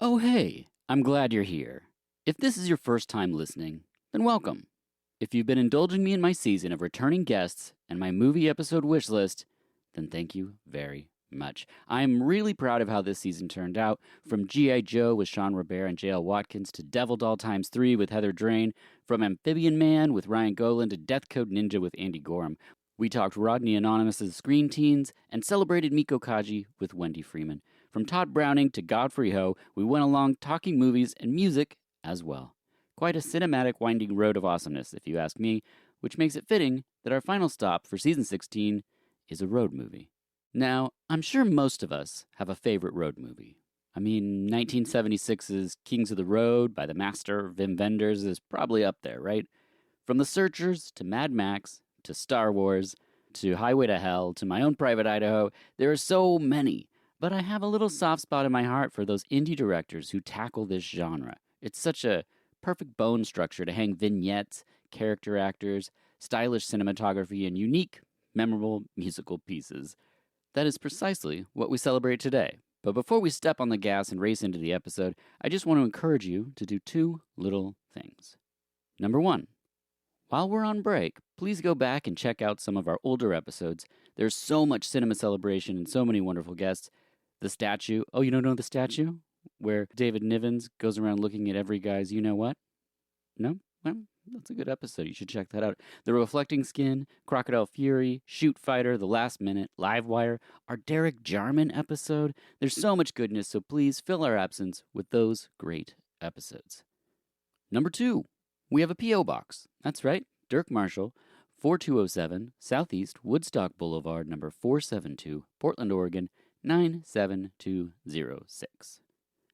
Oh, hey, I'm glad you're here. If this is your first time listening, then welcome. If you've been indulging me in my season of returning guests and my movie episode wish list, then thank you very much. I'm really proud of how this season turned out, from G.I. Joe with Sean Robert and J.L. Watkins to Devil Doll Times 3 with Heather Drain, from Amphibian Man with Ryan Golan to Death Code Ninja with Andy Gorham. We talked Rodney Anonymous's Screen Teens and celebrated Miko Kaji with Wendy Freeman. From Todd Browning to Godfrey Ho, we went along talking movies and music as well. Quite a cinematic winding road of awesomeness, if you ask me, which makes it fitting that our final stop for season 16 is a road movie. Now, I'm sure most of us have a favorite road movie. I mean, 1976's Kings of the Road by the master Wim Wenders is probably up there, right? From The Searchers to Mad Max to Star Wars to Highway to Hell to My Own Private Idaho, there are so many. But I have a little soft spot in my heart for those indie directors who tackle this genre. It's such a perfect bone structure to hang vignettes, character actors, stylish cinematography, and unique, memorable musical pieces. That is precisely what we celebrate today. But before we step on the gas and race into the episode, I just want to encourage you to do two little things. Number one, while we're on break, please go back and check out some of our older episodes. There's so much cinema celebration and so many wonderful guests. The statue. Oh, you don't know the statue? Where David Nivens goes around looking at every guy's you-know-what? No? Well, that's a good episode. You should check that out. The Reflecting Skin, Crocodile Fury, Shoot Fighter, The Last Minute, Livewire, our Derek Jarman episode. There's so much goodness, so please fill our absence with those great episodes. Number two, we have a P.O. Box. That's right, Dirk Marshall, 4207 Southeast Woodstock Boulevard, number 472, Portland, Oregon, 97206.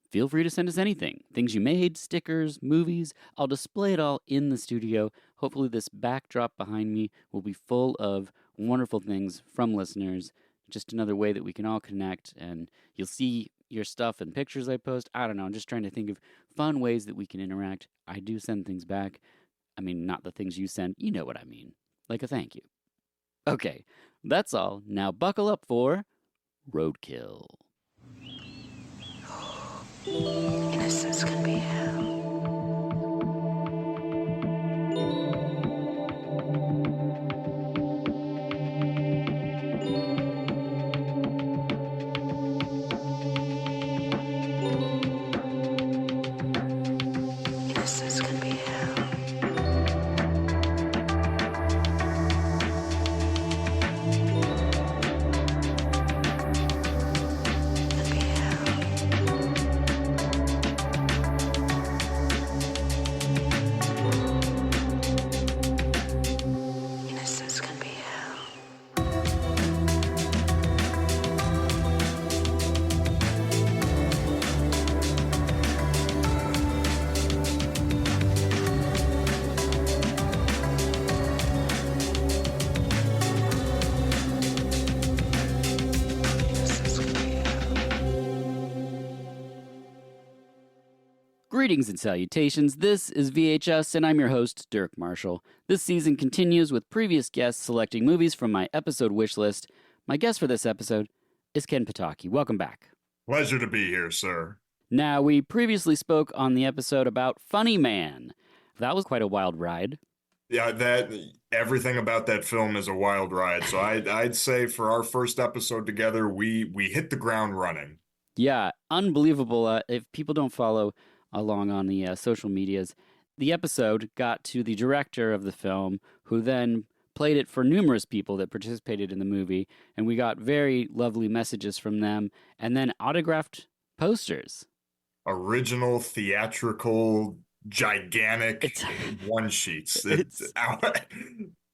Feel free to send us anything. Things you made, stickers, movies. I'll display it all in the studio. Hopefully this backdrop behind me will be full of wonderful things from listeners. Just another way that we can all connect, and you'll see your stuff and pictures I post. I don't know, I'm just trying to think of fun ways that we can interact. I do send things back. I mean, not the things you send. You know what I mean. Like a thank you. Okay, that's all. Now buckle up for Roadkill. Innocence can be hell. Innocence can be hell. Greetings and salutations. This is VHS, and I'm your host, Dirk Marshall. This season continues with previous guests selecting movies from my episode wish list. My guest for this episode is Ken Potocki. Welcome back. Pleasure to be here, sir. Now, we previously spoke on the episode about Funny Man. That was quite a wild ride. Yeah, everything about that film is a wild ride. So I'd say for our first episode together, we hit the ground running. Yeah, unbelievable. If people don't follow along on the social medias, the episode got to the director of the film, who then played it for numerous people that participated in the movie, and we got very lovely messages from them, and then autographed posters. Original, theatrical, gigantic one sheets. It's out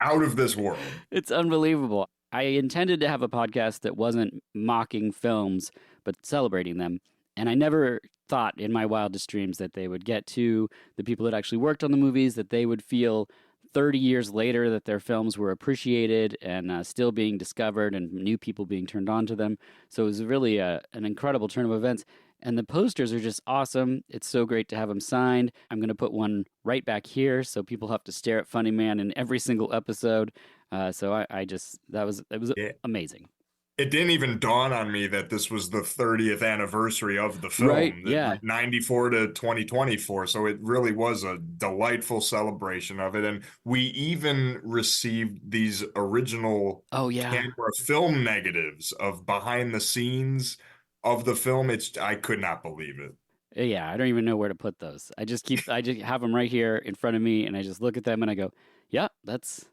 of this world. It's unbelievable. I intended to have a podcast that wasn't mocking films, but celebrating them. And I never thought in my wildest dreams that they would get to the people that actually worked on the movies, that they would feel 30 years later that their films were appreciated and still being discovered and new people being turned on to them. So it was really an incredible turn of events. And the posters are just awesome. It's so great to have them signed. I'm going to put one right back here so people have to stare at Funny Man in every single episode. It was amazing. It didn't even dawn on me that this was the 30th anniversary of the Right? film, that Yeah. like 94 to 2024. So it really was a delightful celebration of it. And we even received these original Oh, yeah. camera film negatives of behind the scenes of the film. I could not believe it. Yeah, I don't even know where to put those. I just have them right here in front of me, and I just look at them and I go, "Yeah, that's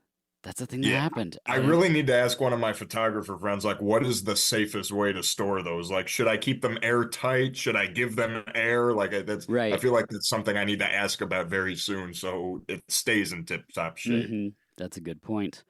a thing that Yeah. happened." I I really need to ask one of my photographer friends, like, what is the safest way to store those? Like, should I keep them airtight? Should I give them air? I right. feel like that's something I need to ask about very soon so it stays in tip-top shape. That's a good point.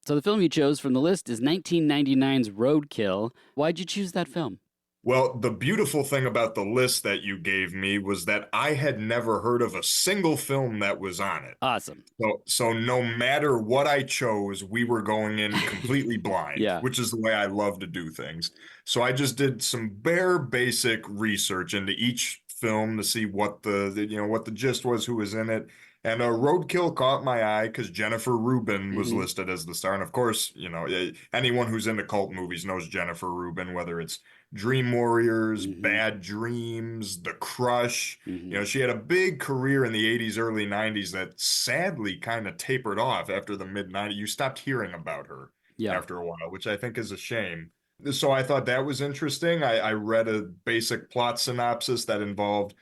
So the film you chose from the list is 1999's Roadkill. Why'd you choose that film? Well, the beautiful thing about the list that you gave me was that I had never heard of a single film that was on it. Awesome. So no matter what I chose, we were going in completely blind, Yeah. which is the way I love to do things. So I just did some bare basic research into each film to see what what the gist was, who was in it. And Roadkill caught my eye because Jennifer Rubin was hmm listed as the star. And of course, anyone who's into cult movies knows Jennifer Rubin, whether it's Dream Warriors, hmm Bad Dreams, The Crush. hmm She had a big career in the 80s, early 90s that sadly kind of tapered off after the mid 90s. You stopped hearing about her Yeah. after a while, which I think is a shame. So I thought that was interesting. I read a basic plot synopsis that involved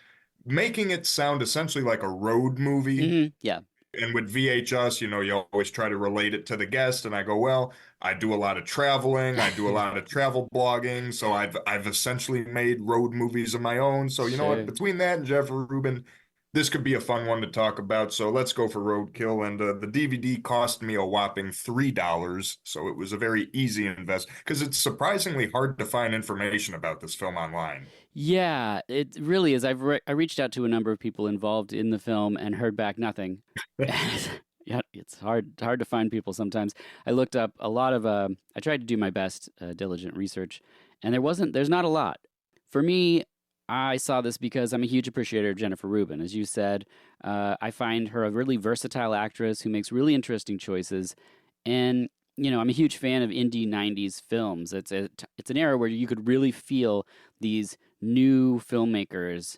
making it sound essentially like a road movie. Yeah. And with VHS, you always try to relate it to the guest. And I go, well, I do a lot of traveling. I do a lot of travel blogging. So I've essentially made road movies of my own. So you know what? Sure. Between that and Jeffrey Rubin, this could be a fun one to talk about. So let's go for Roadkill. And the DVD cost me a whopping $3. So it was a very easy invest because it's surprisingly hard to find information about this film online. Yeah, it really is. I reached out to a number of people involved in the film and heard back nothing. Yeah, it's hard to find people sometimes. I looked up a lot of I tried to do my best diligent research, and there's not a lot. For me, I saw this because I'm a huge appreciator of Jennifer Rubin. As you said, I find her a really versatile actress who makes really interesting choices, and I'm a huge fan of indie '90s films. It's an era where you could really feel these new filmmakers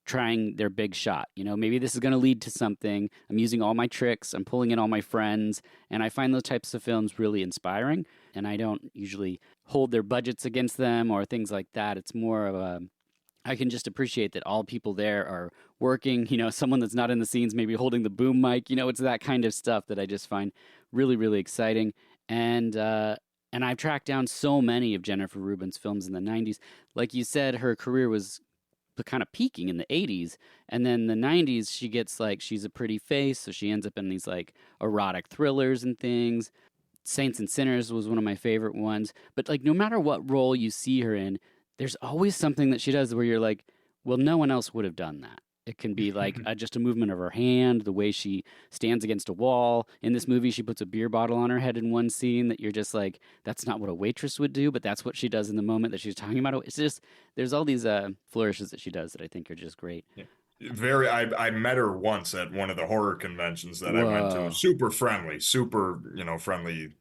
trying their big shot. Maybe this is going to lead to something. I'm using all my tricks, I'm pulling in all my friends, and I find those types of films really inspiring. And I don't usually hold their budgets against them or things like that. It's more of I can just appreciate that all people there are working, someone that's not in the scenes, maybe holding the boom mic, it's that kind of stuff that I just find really, really exciting. And I've tracked down so many of Jennifer Rubin's films in the 90s. Like you said, her career was kind of peaking in the 80s. And then the 90s, she gets like, she's a pretty face. So she ends up in these like erotic thrillers and things. Saints and Sinners was one of my favorite ones. But like, no matter what role you see her in, there's always something that she does where you're like, well, no one else would have done that. It can be like just a movement of her hand, the way she stands against a wall. In this movie, she puts a beer bottle on her head in one scene that you're just like, that's not what a waitress would do, but that's what she does in the moment that she's talking about. It's just, there's all these flourishes that she does that I think are just great. Yeah. I met her once at one of the horror conventions that I went to. Whoa. Super friendly, super, friendly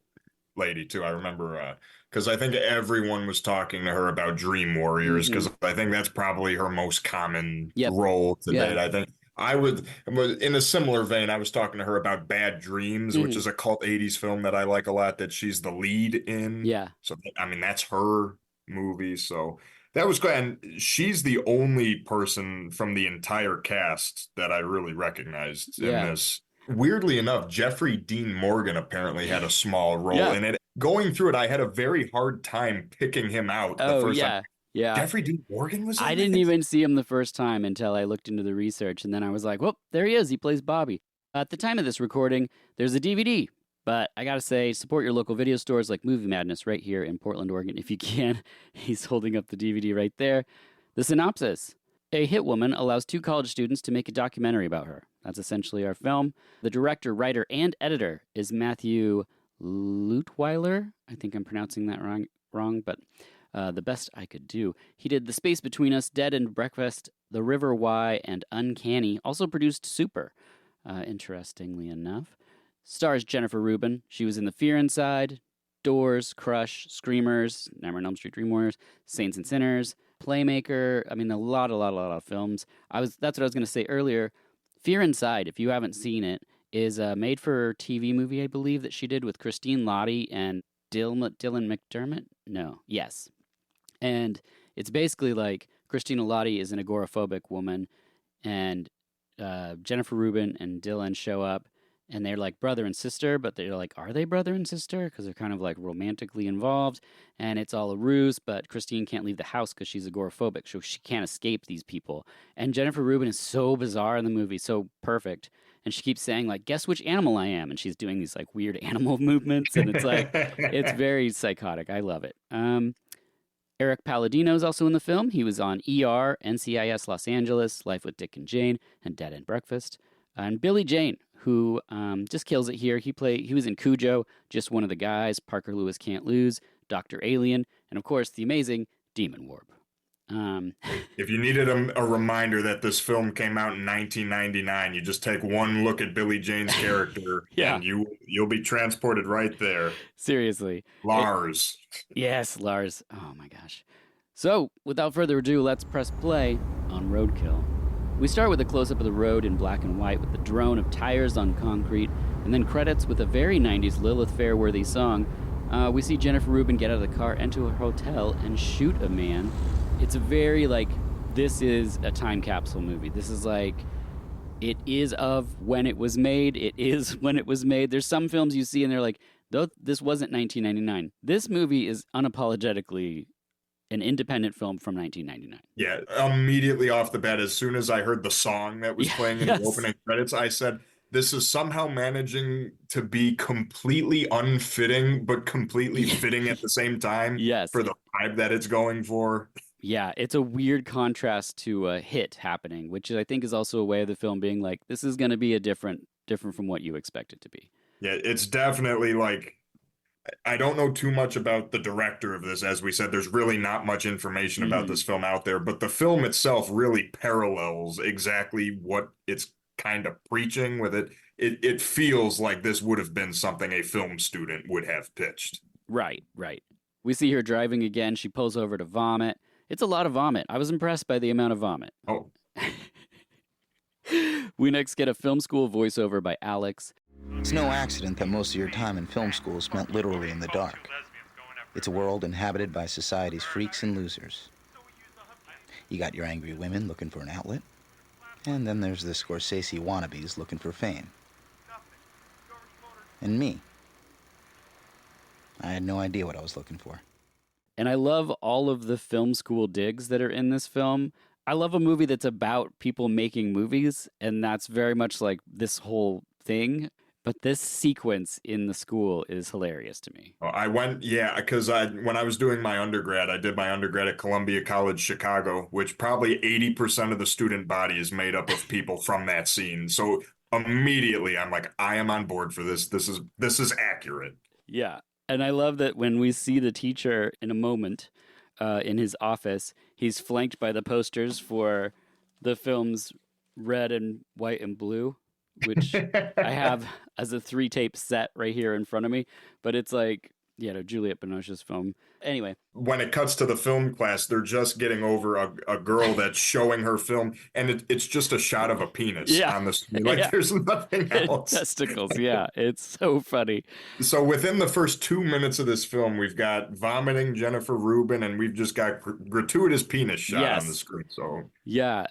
lady too. I remember because I think everyone was talking to her about Dream Warriors hmm because I think that's probably her most common Yep. role to Yeah. date. I think I would, in a similar vein, I was talking to her about Bad Dreams, which hmm is a cult 80s film that I like a lot that she's the lead in. Yeah. So I mean that's her movie. So that was good. And she's the only person from the entire cast that I really recognized in Yeah. this. Weirdly enough, Jeffrey Dean Morgan apparently had a small role Yeah. in it. Going through it, I had a very hard time picking him out the Oh, first time. yeah. Yeah. Jeffrey Dean Morgan was I in didn't this? even see him the first time until I looked into the research, and then I was like, "Whoop, there he is. He plays Bobby." At the time of this recording, there's a DVD, but I gotta say, support your local video stores like Movie Madness right here in Portland, Oregon, if you can. He's holding up the DVD right there. The synopsis: a hit woman allows two college students to make a documentary about her. That's essentially our film. The director, writer, and editor is Matthew Lutweiler. I think I'm pronouncing that wrong, but the best I could do. He did The Space Between Us, Dead and Breakfast, The River Why, and Uncanny. Also produced Super, interestingly enough. Stars Jennifer Rubin. She was in The Fear Inside, Doors, Crush, Screamers, Nightmare on Elm Street, Dream Warriors, Saints and Sinners, Playmaker. I mean, a lot of films. That's what I was going to say earlier. Fear Inside, if you haven't seen it, is a made-for-TV movie, I believe, that she did with Christine Lottie and Dylan McDermott. No, yes, and it's basically like Christina Lottie is an agoraphobic woman, and Jennifer Rubin and Dylan show up, and they're like brother and sister, but they're like, are they brother and sister? Because they're kind of like romantically involved, and it's all a ruse. But Christine can't leave the house because she's agoraphobic, so she can't escape these people. And Jennifer Rubin is so bizarre in the movie, so perfect. And she keeps saying like, "Guess which animal I am," and she's doing these like weird animal movements, and it's like, it's very psychotic. I love it. Eric Palladino is also in the film. He was on ER, NCIS Los Angeles, Life with Dick and Jane, and Dead End Breakfast. And Billy Jane, who just kills it here. He was in Cujo, Just One of the Guys, Parker Lewis Can't Lose, Dr. Alien, and of course the amazing Demon Warp. If you needed a reminder that this film came out in 1999, you just take one look at Billy Jane's character Yeah. and you'll be transported right there. Seriously. Lars. Yes, Lars. Oh my gosh. So, without further ado, let's press play on Roadkill. We start with a close-up of the road in black and white with the drone of tires on concrete, and then credits with a very 90s Lilith Fair-worthy song. We see Jennifer Rubin get out of the car, enter a hotel, and shoot a man. It's a very, like, this is a time capsule movie. This is like, it is of when it was made. It is when it was made. There's some films you see and they're like, though this wasn't 1999. This movie is unapologetically an independent film from 1999. Yeah, immediately off the bat, as soon as I heard the song that was playing in the opening credits, I said, this is somehow managing to be completely unfitting, but completely fitting at the same time for the vibe that it's going for. Yeah, it's a weird contrast to a hit happening, which I think is also a way of the film being like, this is going to be a different from what you expect it to be. Yeah, it's definitely like, I don't know too much about the director of this. As we said, there's really not much information about this film out there, but the film itself really parallels exactly what it's kind of preaching with it. It feels like this would have been something a film student would have pitched. Right. We see her driving again. She pulls over to vomit. It's a lot of vomit. I was impressed by the amount of vomit. Oh. We next get a film school voiceover by Alex. It's no accident that most of your time in film school is spent literally in the dark. It's a world inhabited by society's freaks and losers. You got your angry women looking for an outlet, and then there's the Scorsese wannabes looking for fame. And me. I had no idea what I was looking for. And I love all of the film school digs that are in this film. I love a movie that's about people making movies, and that's very much like this whole thing. But this sequence in the school is hilarious to me. Because when I was doing my undergrad, I did my undergrad at Columbia College, Chicago, which probably 80% of the student body is made up of people from that scene. So immediately I'm like, I am on board for this. This is accurate. Yeah. And I love that when we see the teacher in a moment in his office, he's flanked by the posters for the films Red and White and Blue, which I have as a 3-tape set right here in front of me. But it's like, Juliette Binoche's film. Anyway. When it cuts to the film class, they're just getting over a girl that's showing her film, and it's just a shot of a penis on the screen. Like, there's nothing else. Testicles, yeah. It's so funny. So within the first 2 minutes of this film, we've got vomiting Jennifer Rubin, and we've just got gratuitous penis shot on the screen. So yeah,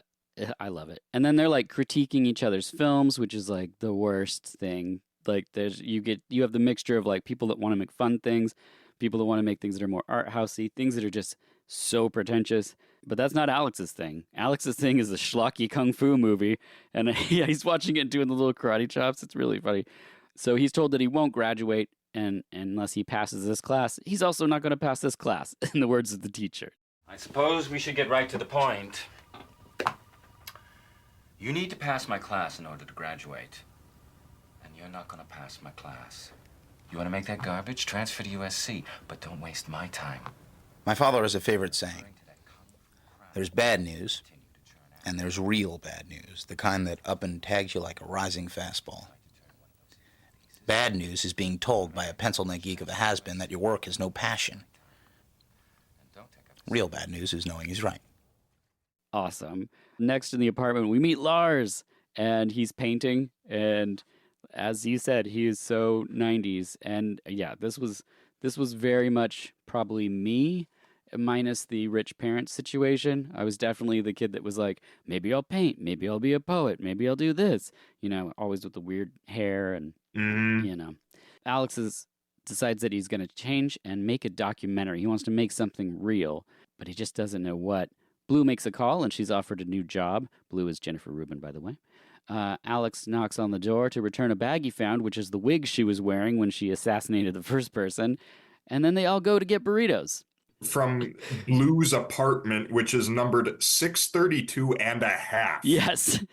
I love it. And then they're like critiquing each other's films, which is like the worst thing. Like you have the mixture of like people that want to make fun things, people that want to make things that are more art housey, things that are just so pretentious. But that's not Alex's thing. Alex's thing is a schlocky kung fu movie, and he's watching it and doing the little karate chops. It's really funny. So he's told that he won't graduate, and unless he passes this class, he's also not going to pass this class, in the words of the teacher. I suppose we should get right to the point. You need to pass my class in order to graduate. You're not gonna pass my class. You wanna make that garbage? Transfer to USC, but don't waste my time. My father has a favorite saying. There's bad news, and there's real bad news, the kind that up and tags you like a rising fastball. Bad news is being told by a pencil-neck geek of a has-been that your work has no passion. Real bad news is knowing he's right. Awesome. Next in the apartment, we meet Lars, and he's painting. And as you said, he is so 90s. And yeah, this was very much probably me, minus the rich parent situation. I was definitely the kid that was like, maybe I'll paint, maybe I'll be a poet, maybe I'll do this. You know, always with the weird hair and, you know. Alex decides that he's going to change and make a documentary. He wants to make something real, but he just doesn't know what. Blue makes a call, and she's offered a new job. Blue is Jennifer Rubin, by the way. Alex knocks on the door to return a bag he found, which is the wig she was wearing when she assassinated the first person. And then they all go to get burritos. From Blue's apartment, which is numbered 632 and a half. Yes.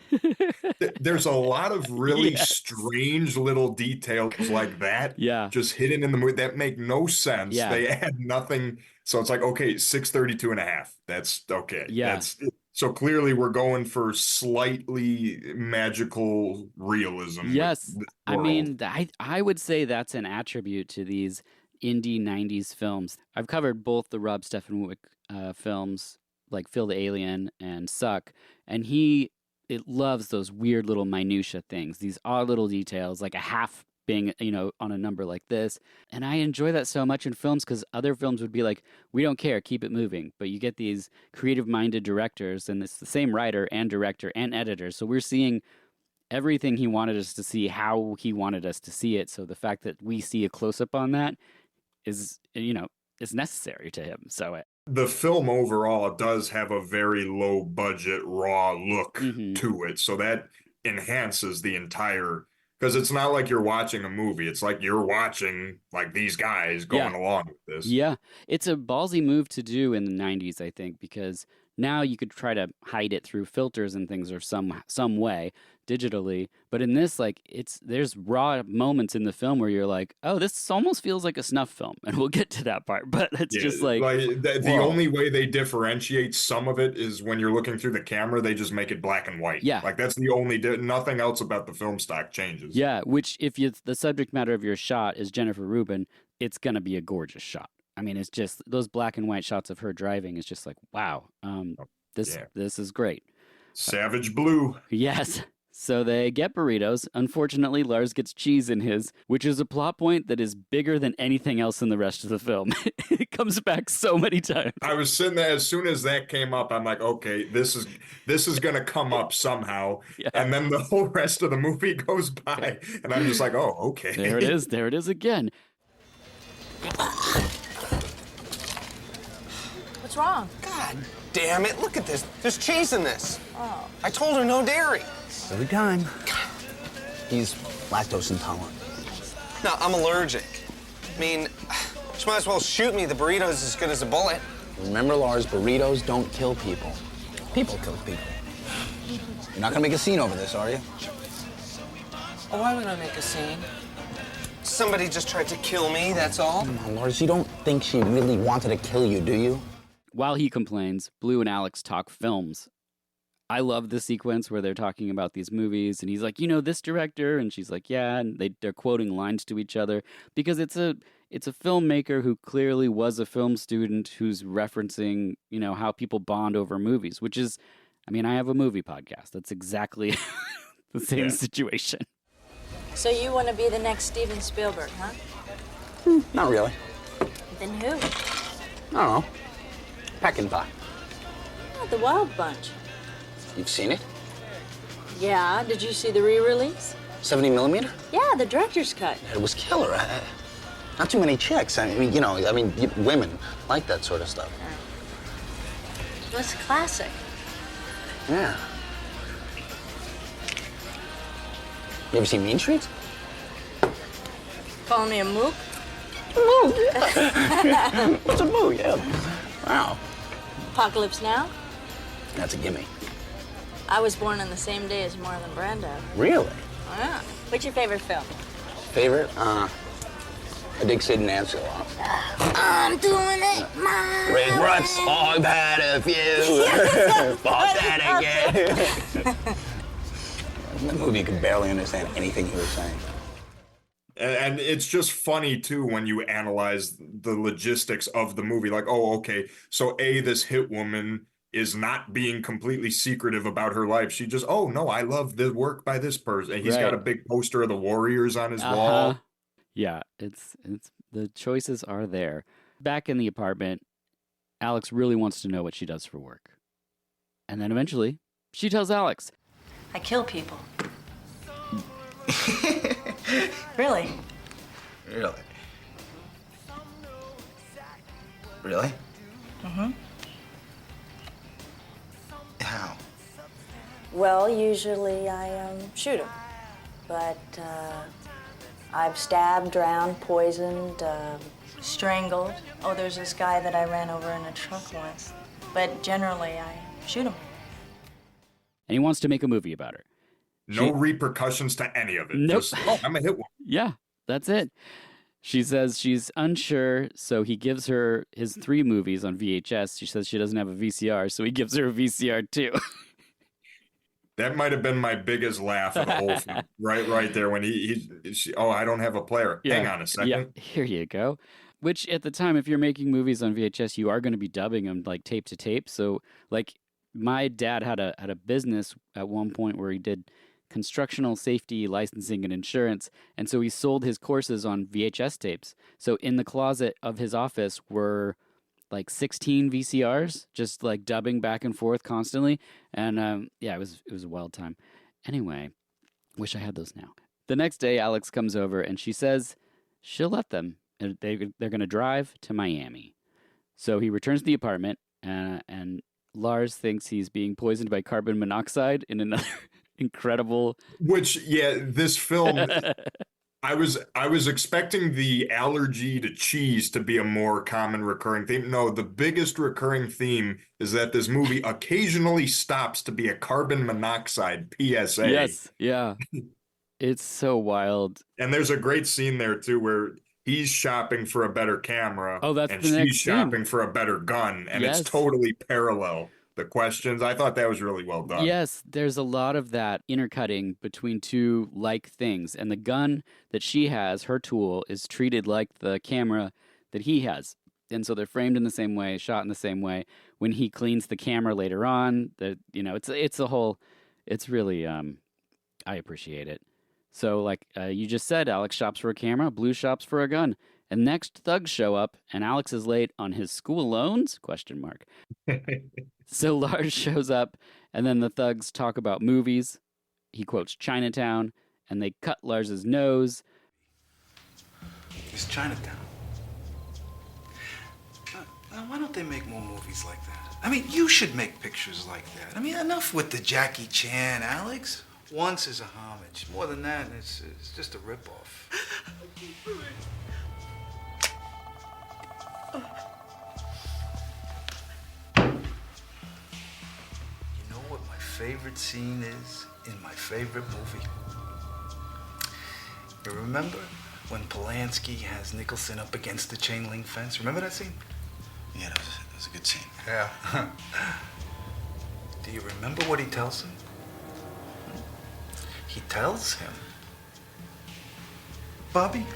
There's a lot of really strange little details like that. Yeah. Just hidden in the movie that make no sense. Yeah. They add nothing. So it's like, okay, 632 and a half. That's okay. Yeah. So clearly we're going for slightly magical realism. Yes. I mean, I would say that's an attribute to these indie 90s films. I've covered both the Rob Stefan films, like Phil the Alien and Suck, and it loves those weird little minutia things, these odd little details, like a half being, you know, on a number like this. And I enjoy that so much in films because other films would be like, we don't care, keep it moving. But you get these creative-minded directors, and it's the same writer and director and editor. So we're seeing everything he wanted us to see, how he wanted us to see it. So the fact that we see a close-up on that is, you know, is necessary to him. So the film overall does have a very low budget, raw look to it. So that enhances the entire, because it's not like you're watching a movie. It's like you're watching like these guys going along with this. Yeah. It's a ballsy move to do in the 90s, I think, because now you could try to hide it through filters and things or some way digitally. But in this, like, there's raw moments in the film where you're like, oh, this almost feels like a snuff film. And we'll get to that part. But it's just like the only way they differentiate some of it is when you're looking through the camera, they just make it black and white. Yeah. Like that's the only, nothing else about the film stock changes. Yeah. Which if the subject matter of your shot is Jennifer Rubin, it's going to be a gorgeous shot. I mean, it's just those black and white shots of her driving is just like, wow, this is great. Savage Blue. Yes. So they get burritos. Unfortunately, Lars gets cheese in his, which is a plot point that is bigger than anything else in the rest of the film. It comes back so many times. I was sitting there, as soon as that came up, I'm like, okay, this is going to come up somehow. Yeah. And then the whole rest of the movie goes by. And I'm just like, oh, okay. There it is. There it is again. What's wrong? God damn it, look at this. There's cheese in this. Oh. I told her no dairy. Every time. He's lactose intolerant. No, I'm allergic. I mean, she might as well shoot me. The burrito's as good as a bullet. Remember, Lars, burritos don't kill people. People kill people. You're not gonna make a scene over this, are you? Oh, why would I make a scene? Somebody just tried to kill me, that's all. Come on, Lars, you don't think she really wanted to kill you, do you? While he complains, Blue and Alex talk films. I love the sequence where they're talking about these movies, and he's like, you know, this director, and she's like, yeah, and they're quoting lines to each other because it's a filmmaker who clearly was a film student who's referencing, you know, how people bond over movies, which is, I mean, I have a movie podcast. That's exactly the same situation. So you want to be the next Steven Spielberg, huh? Not really. Then who? I don't know. Peckinpah. Oh, the Wild Bunch. You've seen it? Yeah, did you see the re-release? 70 millimeter? Yeah, the director's cut. It was killer. Not too many chicks. I mean, women like that sort of stuff. Well, it's a classic. Yeah. You ever seen Mean Streets? Calling me a mook? Mook, yeah. What's a mook? Yeah. Wow. Apocalypse Now? That's a gimme. I was born on the same day as Marlon Brando. Really? Oh, yeah. What's your favorite film? Favorite? I dig Sid and Nancy a lot. I'm doing it, Mom. Red Ruts, I've had a few. Bought that again. In the movie, you could barely understand anything he was saying. And it's just funny too when you analyze the logistics of the movie. Like, oh, okay, so this hit woman is not being completely secretive about her life. She just, oh no, I love the work by this person. And he's got Right. a big poster of the Warriors on his Uh-huh. wall. Yeah, it's the choices are there. Back in the apartment, Alex really wants to know what she does for work. And then eventually, she tells Alex. I kill people. Really? Really? Really? Mm-hmm. How? Well, usually I shoot them. But I've stabbed, drowned, poisoned, strangled. Oh, there's this guy that I ran over in a truck once. But generally, I shoot him. And he wants to make a movie about her. No repercussions to any of it. Nope. Just, oh, I'm a hit woman. Yeah, that's it. She says she's unsure, so he gives her his 3 movies on VHS. She says she doesn't have a VCR, so he gives her a VCR too. That might have been my biggest laugh of the whole film. Right there when oh, I don't have a player. Yeah. Hang on a second. Yeah, here you go. Which at the time, if you're making movies on VHS, you are going to be dubbing them like tape to tape. So like my dad had a business at one point where he did constructional safety licensing and insurance, and so he sold his courses on VHS tapes. So in the closet of his office were like 16 VCRs, just like dubbing back and forth constantly, and yeah, it was a wild time. Anyway, wish I had those now. The next day, Alex comes over and she says she'll let them. And they're going to drive to Miami. So he returns to the apartment, and Lars thinks he's being poisoned by carbon monoxide in another incredible. Which, yeah, this film, I was expecting the allergy to cheese to be a more common recurring theme. No, the biggest recurring theme is that this movie occasionally stops to be a carbon monoxide PSA. Yes, yeah. It's so wild. And there's a great scene there too where he's shopping for a better camera. Oh, that's and the she's next scene. shopping for a better gun. And Yes. it's totally parallel. The questions, I thought that was really well done. Yes, there's a lot of that intercutting between two like things. And the gun that she has, her tool, is treated like the camera that he has. And so they're framed in the same way, shot in the same way. When he cleans the camera later on, it's a whole, it's really, I appreciate it. So like you just said, Alex shops for a camera, Blue shops for a gun. And next, thugs show up, and Alex is late on his school loans? ? So Lars shows up, and then the thugs talk about movies. He quotes Chinatown, and they cut Lars's nose. It's Chinatown. Now, why don't they make more movies like that? I mean, you should make pictures like that. I mean, enough with the Jackie Chan, Alex. Once is a homage. More than that, it's just a ripoff. You know what my favorite scene is in my favorite movie? You remember when Polanski has Nicholson up against the chain link fence? Remember that scene? Yeah, that was a good scene. Yeah. Do you remember what he tells him? He tells him, Bobby,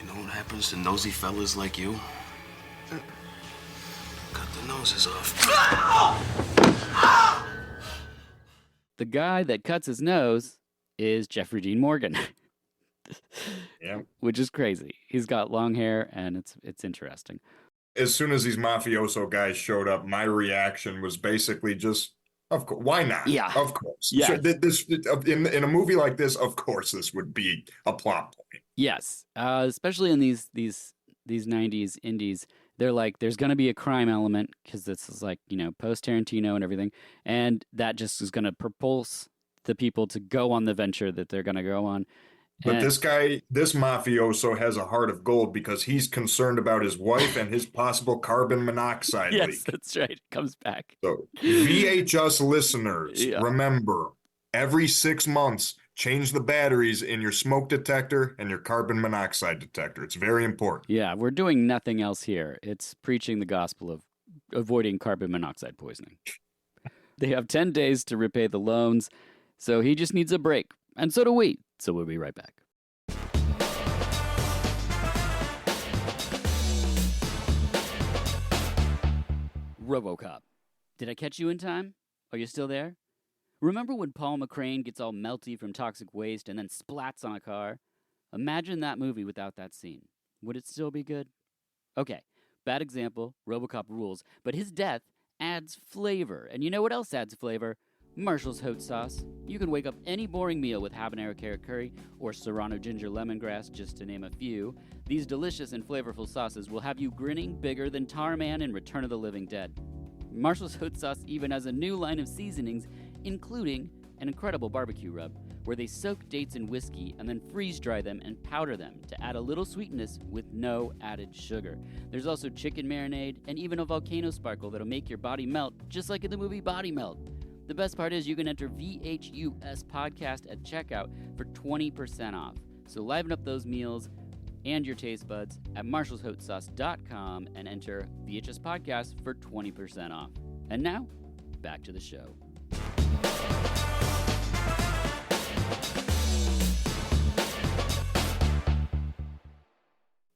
You know what happens to nosy fellas like you? Cut the noses off. The guy that cuts his nose is Jeffrey Dean Morgan. Yeah. Which is crazy. He's got long hair, and it's interesting. As soon as these mafioso guys showed up, my reaction was basically just, of course, why not? Yeah. Of course. Yeah. So this in a movie like this, of course, this would be a plot point. Yes, especially in these 90s indies, they're like, there's going to be a crime element because this is like, post Tarantino and everything, and that just is going to propulse the people to go on the venture that they're going to go on. But And- this mafioso has a heart of gold because he's concerned about his wife and his possible carbon monoxide yes, leak. that's right. It comes back. So VHS listeners, Yeah. remember, every 6 months, change the batteries in your smoke detector and your carbon monoxide detector. It's very important. Yeah, we're doing nothing else here. It's preaching the gospel of avoiding carbon monoxide poisoning. They have 10 days to repay the loans, so he just needs a break. And so do we. So we'll be right back. RoboCop. Did I catch you in time? Are you still there? Remember when Paul McCrane gets all melty from toxic waste and then splats on a car? Imagine that movie without that scene. Would it still be good? Okay, bad example, RoboCop rules, but his death adds flavor. And you know what else adds flavor? Marshall's hot sauce. You can wake up any boring meal with habanero carrot curry or serrano ginger lemongrass, just to name a few. These delicious and flavorful sauces will have you grinning bigger than Tarman in Return of the Living Dead. Marshall's hot sauce even has a new line of seasonings, including an incredible barbecue rub, where they soak dates in whiskey and then freeze dry them and powder them to add a little sweetness with no added sugar. There's also chicken marinade and even a volcano sparkle that'll make your body melt, just like in the movie Body Melt. The best part is you can enter VHUS Podcast at checkout for 20% off. So liven up those meals and your taste buds at marshallshotsauce.com and enter VHS Podcast for 20% off. And now, back to the show.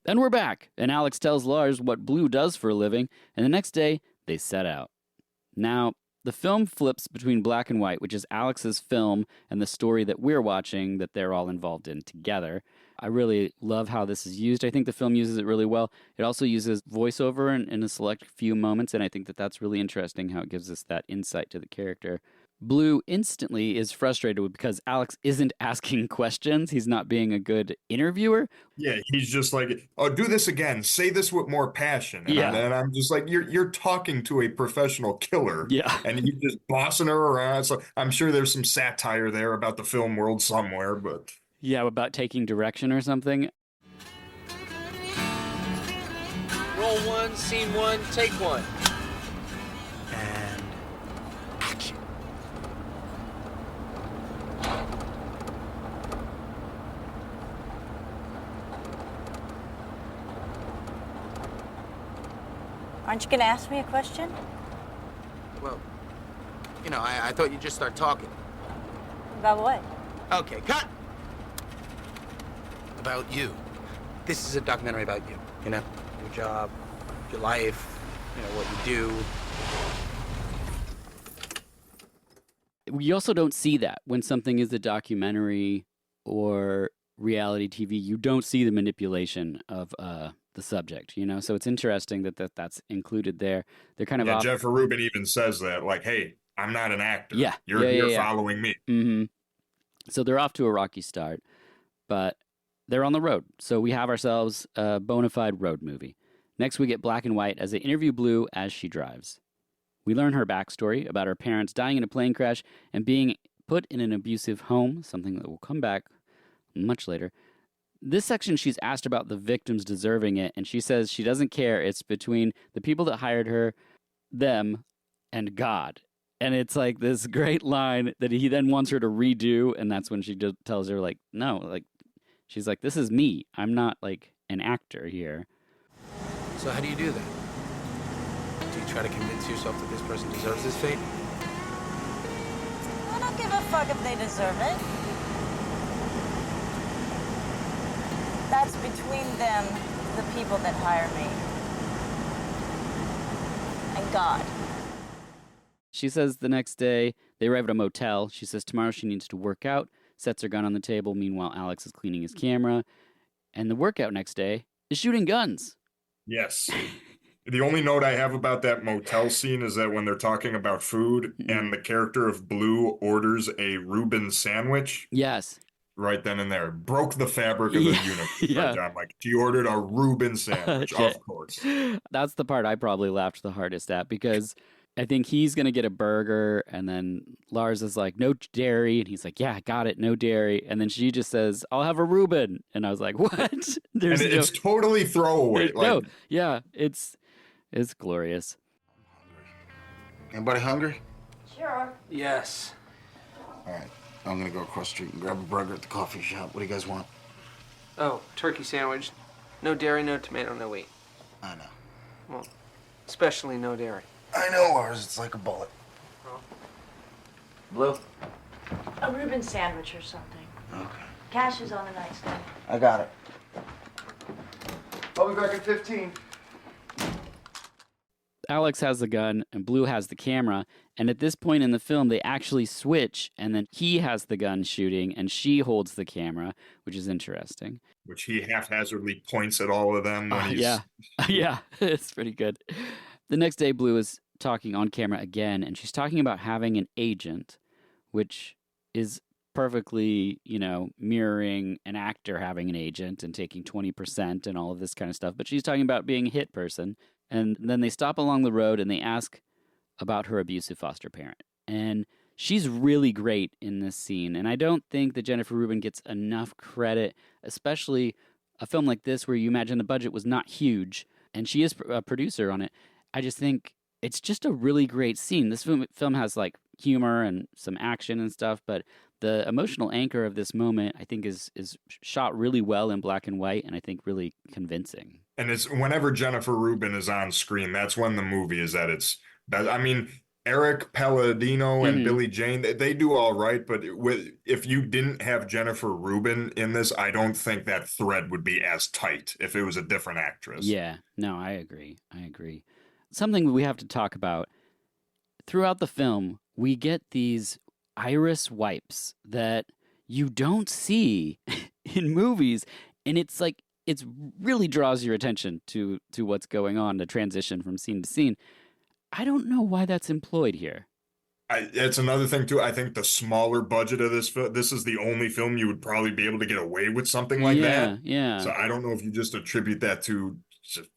And we're back, and Alex tells Lars what Blue does for a living, and the next day, they set out. Now, the film flips between black and white, which is Alex's film and the story that we're watching that they're all involved in together. I really love how this is used. I think the film uses it really well. It also uses voiceover in a select few moments, and I think that that's really interesting how it gives us that insight to the character. Blue instantly is frustrated because Alex isn't asking questions. He's not being a good interviewer. Yeah, he's just like, oh, do this again. Say this with more passion. And I'm just like, you're talking to a professional killer. Yeah. And he's just bossing her around. So I'm sure there's some satire there about the film world somewhere, but... Yeah, about taking direction or something. Roll one, scene one, take one. And action. Aren't you going to ask me a question? Well, I thought you'd just start talking. About what? Okay, cut! About you. This is a documentary about you, your job, your life, what you do. We also don't see that when something is a documentary or reality TV. You don't see the manipulation of the subject, So it's interesting that's included there. They're kind of off. Jeff Rubin even says that, like, hey, I'm not an actor. Yeah. You're following me. Mm-hmm. So they're off to a rocky start, but they're on the road. So we have ourselves a bona fide road movie. Next, we get black and white as they interview Blue as she drives. We learn her backstory about her parents dying in a plane crash and being put in an abusive home, something that will come back much later. This section, she's asked about the victims deserving it, and she says she doesn't care. It's between the people that hired her, them, and God. And it's like this great line that he then wants her to redo, and that's when she tells her, like, no, like, she's like, this is me. I'm not, like, an actor here. So how do you do that? Do you try to convince yourself that this person deserves this fate? I don't give a fuck if they deserve it. That's between them, the people that hire me, and God. She says the next day, they arrive at a motel. She says tomorrow she needs to work out, sets her gun on the table. Meanwhile, Alex is cleaning his camera. And the workout next day is shooting guns. Yes. The only note I have about that motel scene is that when they're talking about food and the character of Blue orders a Reuben sandwich. Yes. Right then and there. Broke the fabric of the universe. Yeah. Right, I'm like, she ordered a Reuben sandwich, Okay. of course. That's the part I probably laughed the hardest at because I think he's going to get a burger and then Lars is like, no dairy. And he's like, yeah, got it, no dairy. And then she just says, I'll have a Reuben. And I was like, what? It's totally throwaway. No, yeah, it's glorious. Anybody hungry? Sure. Yes. All right. I'm gonna go across the street and grab a burger at the coffee shop. What do you guys want? Oh, turkey sandwich. No dairy, no tomato, no wheat. I know. Well, especially no dairy. I know ours. It's like a bullet. Oh. Blue? A Reuben sandwich or something. Okay. Cash is on the nightstand. I got it. I'll be back in 15. Alex has the gun and Blue has the camera, and at this point in the film they actually switch, and then he has the gun shooting and she holds the camera, which is interesting. Which he haphazardly points at all of them when he's... Yeah. Yeah, it's pretty good. The next day Blue is talking on camera again, and she's talking about having an agent, which is perfectly, mirroring an actor having an agent and taking 20% and all of this kind of stuff. But she's talking about being a hit person. And then they stop along the road and they ask about her abusive foster parent. And she's really great in this scene. And I don't think that Jennifer Rubin gets enough credit, especially a film like this where you imagine the budget was not huge. And she is a producer on it. I just think it's just a really great scene. This film has like humor and some action and stuff, but the emotional anchor of this moment, I think, is shot really well in black and white, and I think really convincing. And it's whenever Jennifer Rubin is on screen, that's when the movie is at its best. I mean, Eric Palladino and Billie Jane, they do all right, but if you didn't have Jennifer Rubin in this, I don't think that thread would be as tight if it was a different actress. Yeah, no, I agree. Something we have to talk about. Throughout the film, we get these iris wipes that you don't see in movies, and it's like it really draws your attention to what's going on, the transition from scene to scene. I don't know why that's employed here. It's another thing too. I think the smaller budget of this film, this is the only film you would probably be able to get away with something like that. Yeah. So I don't know if you just attribute that to just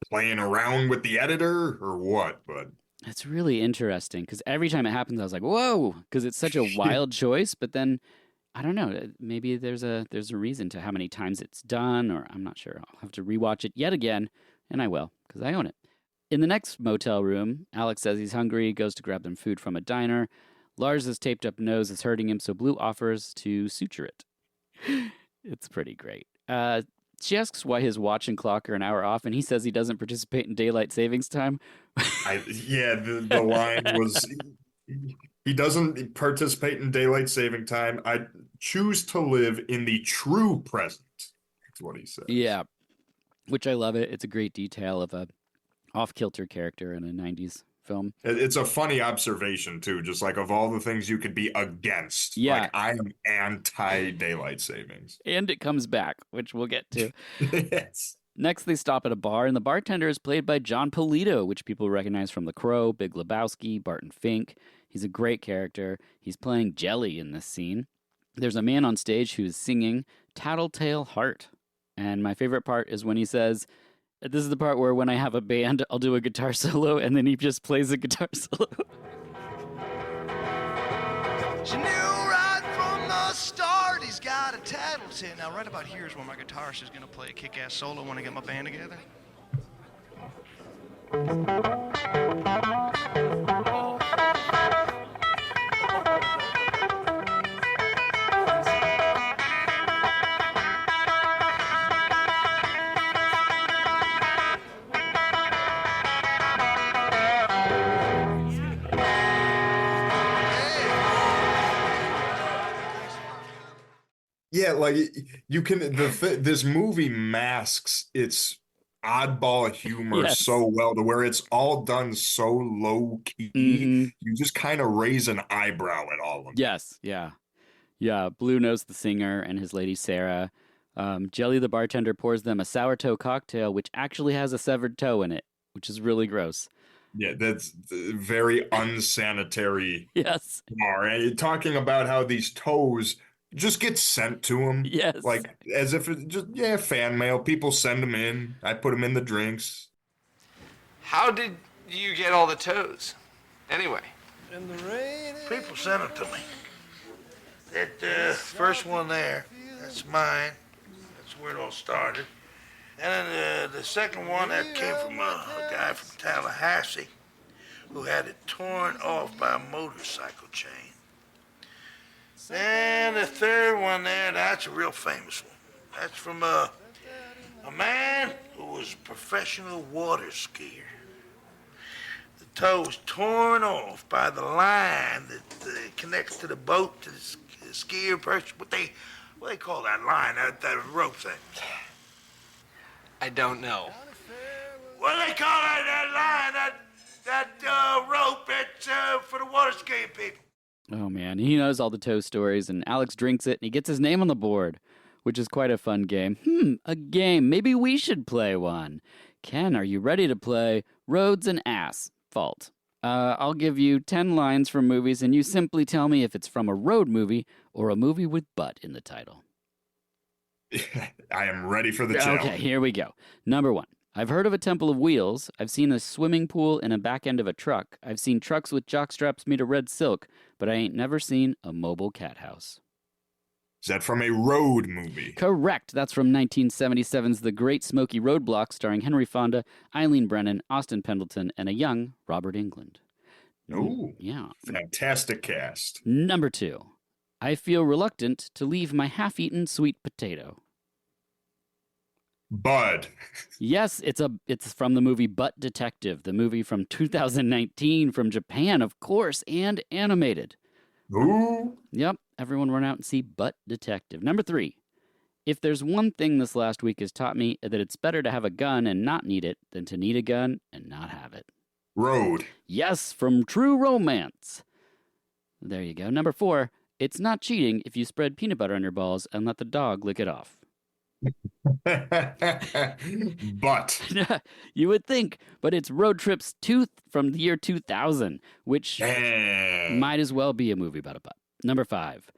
playing around with the editor or what, but it's really interesting because every time it happens, I was like, "Whoa!" Because it's such a wild choice. But then, I don't know. Maybe there's a reason to how many times it's done, or I'm not sure. I'll have to rewatch it yet again, and I will because I own it. In the next motel room, Alex says he's hungry, goes to grab them food from a diner. Lars' taped up nose is hurting him, so Blue offers to suture it. It's pretty great. She asks why his watch and clock are an hour off, and he says he doesn't participate in daylight savings time. The line was, he doesn't participate in daylight saving time. I choose to live in the true present. That's what he says. Yeah, which I love it. It's a great detail of a off-kilter character in a 90s film. It's a funny observation, too, just like of all the things you could be against. Yeah. Like, I am anti-daylight savings. And it comes back, which we'll get to. Yes. Next, they stop at a bar, and the bartender is played by John Polito, which people recognize from The Crow, Big Lebowski, Barton Fink. He's a great character. He's playing Jelly in this scene. There's a man on stage who's singing Tattletale Heart. And my favorite part is when he says, this is the part where when I have a band, I'll do a guitar solo, and then he just plays a guitar solo. She knew right from the start he's got a tattletale. Now, right about here is where my guitarist is going to play a kick-ass solo when I get my band together. Yeah, like you can this movie masks its oddball humor so well to where it's all done so low key. You just kind of raise an eyebrow at all of them. Yes, yeah. Blue knows the singer and his lady Sarah. Jelly the bartender pours them a sour toe cocktail, which actually has a severed toe in it, which is really gross. Yeah, that's very unsanitary. Yes. Bar. And talking about how these toes just get sent to him. Yes. Like, as if it's just, fan mail. People send them in. I put them in the drinks. How did you get all the toes? Anyway. People sent it to me. That first one there, that's mine. That's where it all started. And then the second one, that came from a guy from Tallahassee who had it torn off by a motorcycle chain. And the third one there, that's a real famous one. That's from a man who was a professional water skier. The toe was torn off by the line that connects to the boat to the skier person. What do they call that line, that rope thing? I don't know. What do they call that line, that rope? It's for the water skiing people. Oh man, he knows all the toe stories, and Alex drinks it, and he gets his name on the board, which is quite a fun game. A game. Maybe we should play one. Ken, are you ready to play Roads and Ass Fault? I'll give you 10 lines from movies, and you simply tell me if it's from a road movie or a movie with butt in the title. I am ready for the challenge. Okay, here we go. Number 1. I've heard of a temple of wheels. I've seen a swimming pool and a back end of a truck. I've seen trucks with jock straps made of red silk, but I ain't never seen a mobile cat house. Is that from a road movie? Correct. That's from 1977's The Great Smoky Roadblock, starring Henry Fonda, Eileen Brennan, Austin Pendleton, and a young Robert Englund. Oh, yeah. Fantastic cast. Number 2. I feel reluctant to leave my half-eaten sweet potato. Bud. Yes, it's from the movie Butt Detective, the movie from 2019 from Japan, of course, and animated. Ooh. Yep, everyone run out and see Butt Detective. Number 3. If there's one thing this last week has taught me, that it's better to have a gun and not need it than to need a gun and not have it. Road. Yes, from True Romance. There you go. Number 4. It's not cheating if you spread peanut butter on your balls and let the dog lick it off. But. You would think, but it's Road Trip's Tooth from the year 2000, which might as well be a movie about a butt. Number 5.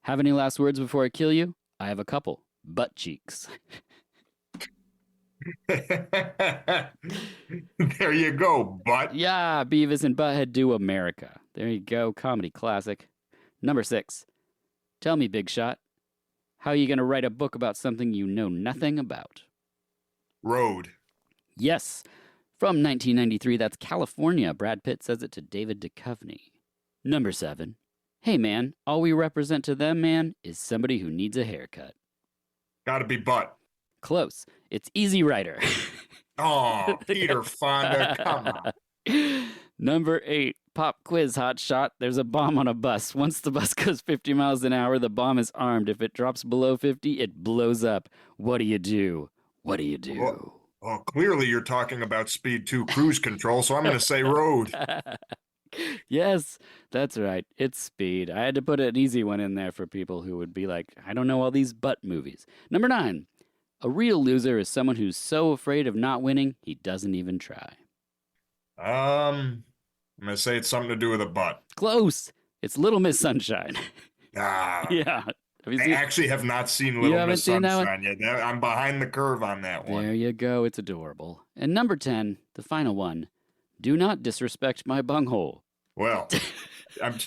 Have any last words before I kill you? I have a couple. Butt cheeks. There you go, butt. Yeah, Beavis and Butthead Do America. There you go, comedy classic. Number 6. Tell me, Big Shot, how are you going to write a book about something you know nothing about? Road. Yes. From 1993, that's California. Brad Pitt says it to David Duchovny. Number 7. Hey, man, all we represent to them, man, is somebody who needs a haircut. Gotta be butt. Close. It's Easy Rider. Oh, Peter Fonda, come on. Number 8. Pop quiz, hot shot. There's a bomb on a bus. Once the bus goes 50 miles an hour, the bomb is armed. If it drops below 50, it blows up. What do you do? What do you do? Well, clearly you're talking about Speed 2 cruise control, so I'm going to say road. Yes, that's right. It's Speed. I had to put an easy one in there for people who would be like, I don't know all these butt movies. Number 9. A real loser is someone who's so afraid of not winning, he doesn't even try. I'm going to say it's something to do with a butt. Close. It's Little Miss Sunshine. Ah. Yeah. I actually have not seen Little Miss Sunshine yet. I'm behind the curve on that one. There you go. It's adorable. And number 10, the final one. Do not disrespect my bunghole. Well, I'm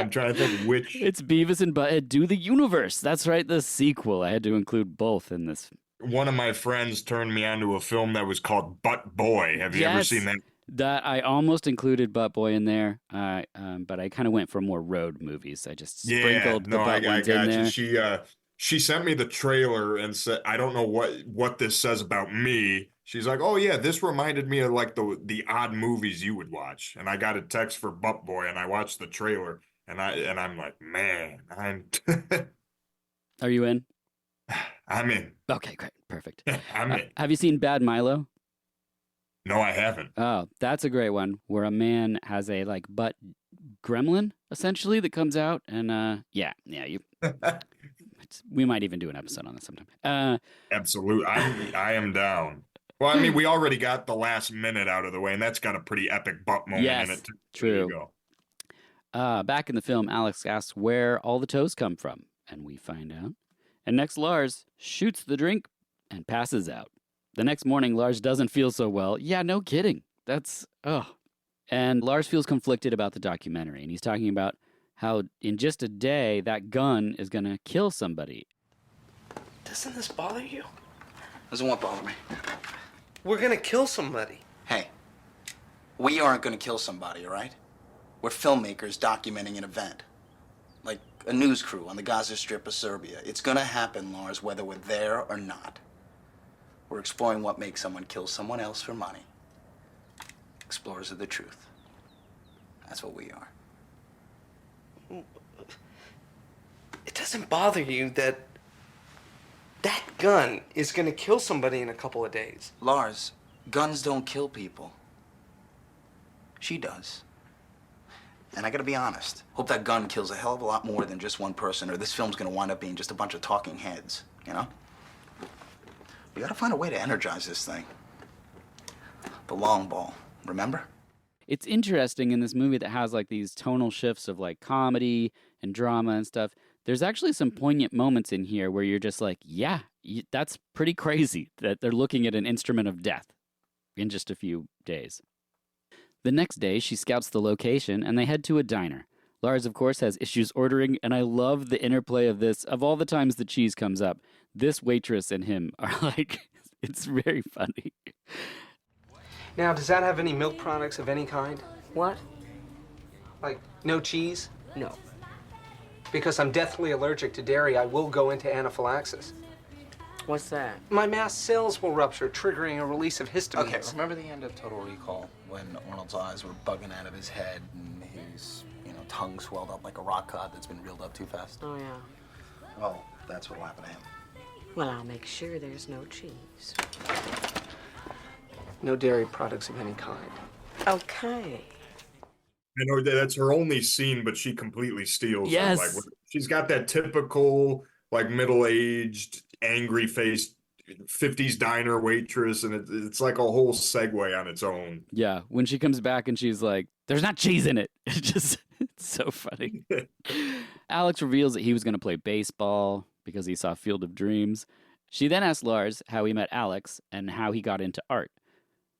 trying to think which. It's Beavis and Butthead Do the Universe. That's right, the sequel. I had to include both in this. One of my friends turned me on to a film that was called Butt Boy. Have you ever seen that? That I almost included Butt Boy in there, but I kind of went for more road movies. I just sprinkled the butt ones in there. She sent me the trailer and said, I don't know what this says about me. She's like, oh yeah, this reminded me of like the odd movies you would watch. And I got a text for Butt Boy and I watched the trailer and I'm like, man, Are you in? I'm in. Okay, great. Perfect. I'm in. Have you seen Bad Milo? No, I haven't. Oh, that's a great one where a man has a like butt gremlin essentially that comes out and we might even do an episode on this sometime. Absolutely. I am down. Well, I mean, we already got the last minute out of the way, and that's got a pretty epic butt moment in it. True. Back in the film, Alex asks where all the toes come from, and we find out. And next, Lars shoots the drink and passes out. The next morning, Lars doesn't feel so well. Yeah, no kidding. And Lars feels conflicted about the documentary, and he's talking about how in just a day, that gun is going to kill somebody. Doesn't this bother you? Doesn't what bother me? We're gonna kill somebody. Hey, we aren't gonna kill somebody, all right? We're filmmakers documenting an event. Like a news crew on the Gaza Strip of Serbia. It's gonna happen, Lars, whether we're there or not. We're exploring what makes someone kill someone else for money. Explorers of the truth. That's what we are. doesn't bother you that that gun is gonna kill somebody in a couple of days. Lars, guns don't kill people. She does. And I gotta be honest, hope that gun kills a hell of a lot more than just one person, or this film's gonna wind up being just a bunch of talking heads, you know? We gotta find a way to energize this thing. The long ball, remember? It's interesting in this movie that has like these tonal shifts of like comedy and drama and stuff. There's actually some poignant moments in here where you're just like, yeah, that's pretty crazy that they're looking at an instrument of death in just a few days. The next day, she scouts the location and they head to a diner. Lars, of course, has issues ordering, and I love the interplay of this. Of all the times the cheese comes up, this waitress and him are like, it's very funny. Now, does that have any milk products of any kind? What? Like, no cheese? No. Because I'm deathly allergic to dairy, I will go into anaphylaxis. What's that? My mast cells will rupture, triggering a release of histamines. Okay, remember the end of Total Recall when Arnold's eyes were bugging out of his head and his, tongue swelled up like a rock cod that's been reeled up too fast? Oh, yeah. Well, that's what'll happen to him. Well, I'll make sure there's no cheese. No dairy products of any kind. Okay. I know that's her only scene, but she completely steals Yes. it. Like, she's got that typical, like, middle-aged, angry-faced 50s diner waitress, and it's like a whole segue on its own. Yeah, when she comes back and she's like, there's not cheese in it. It's so funny. Alex reveals that he was going to play baseball because he saw Field of Dreams. She then asks Lars how he met Alex and how he got into art.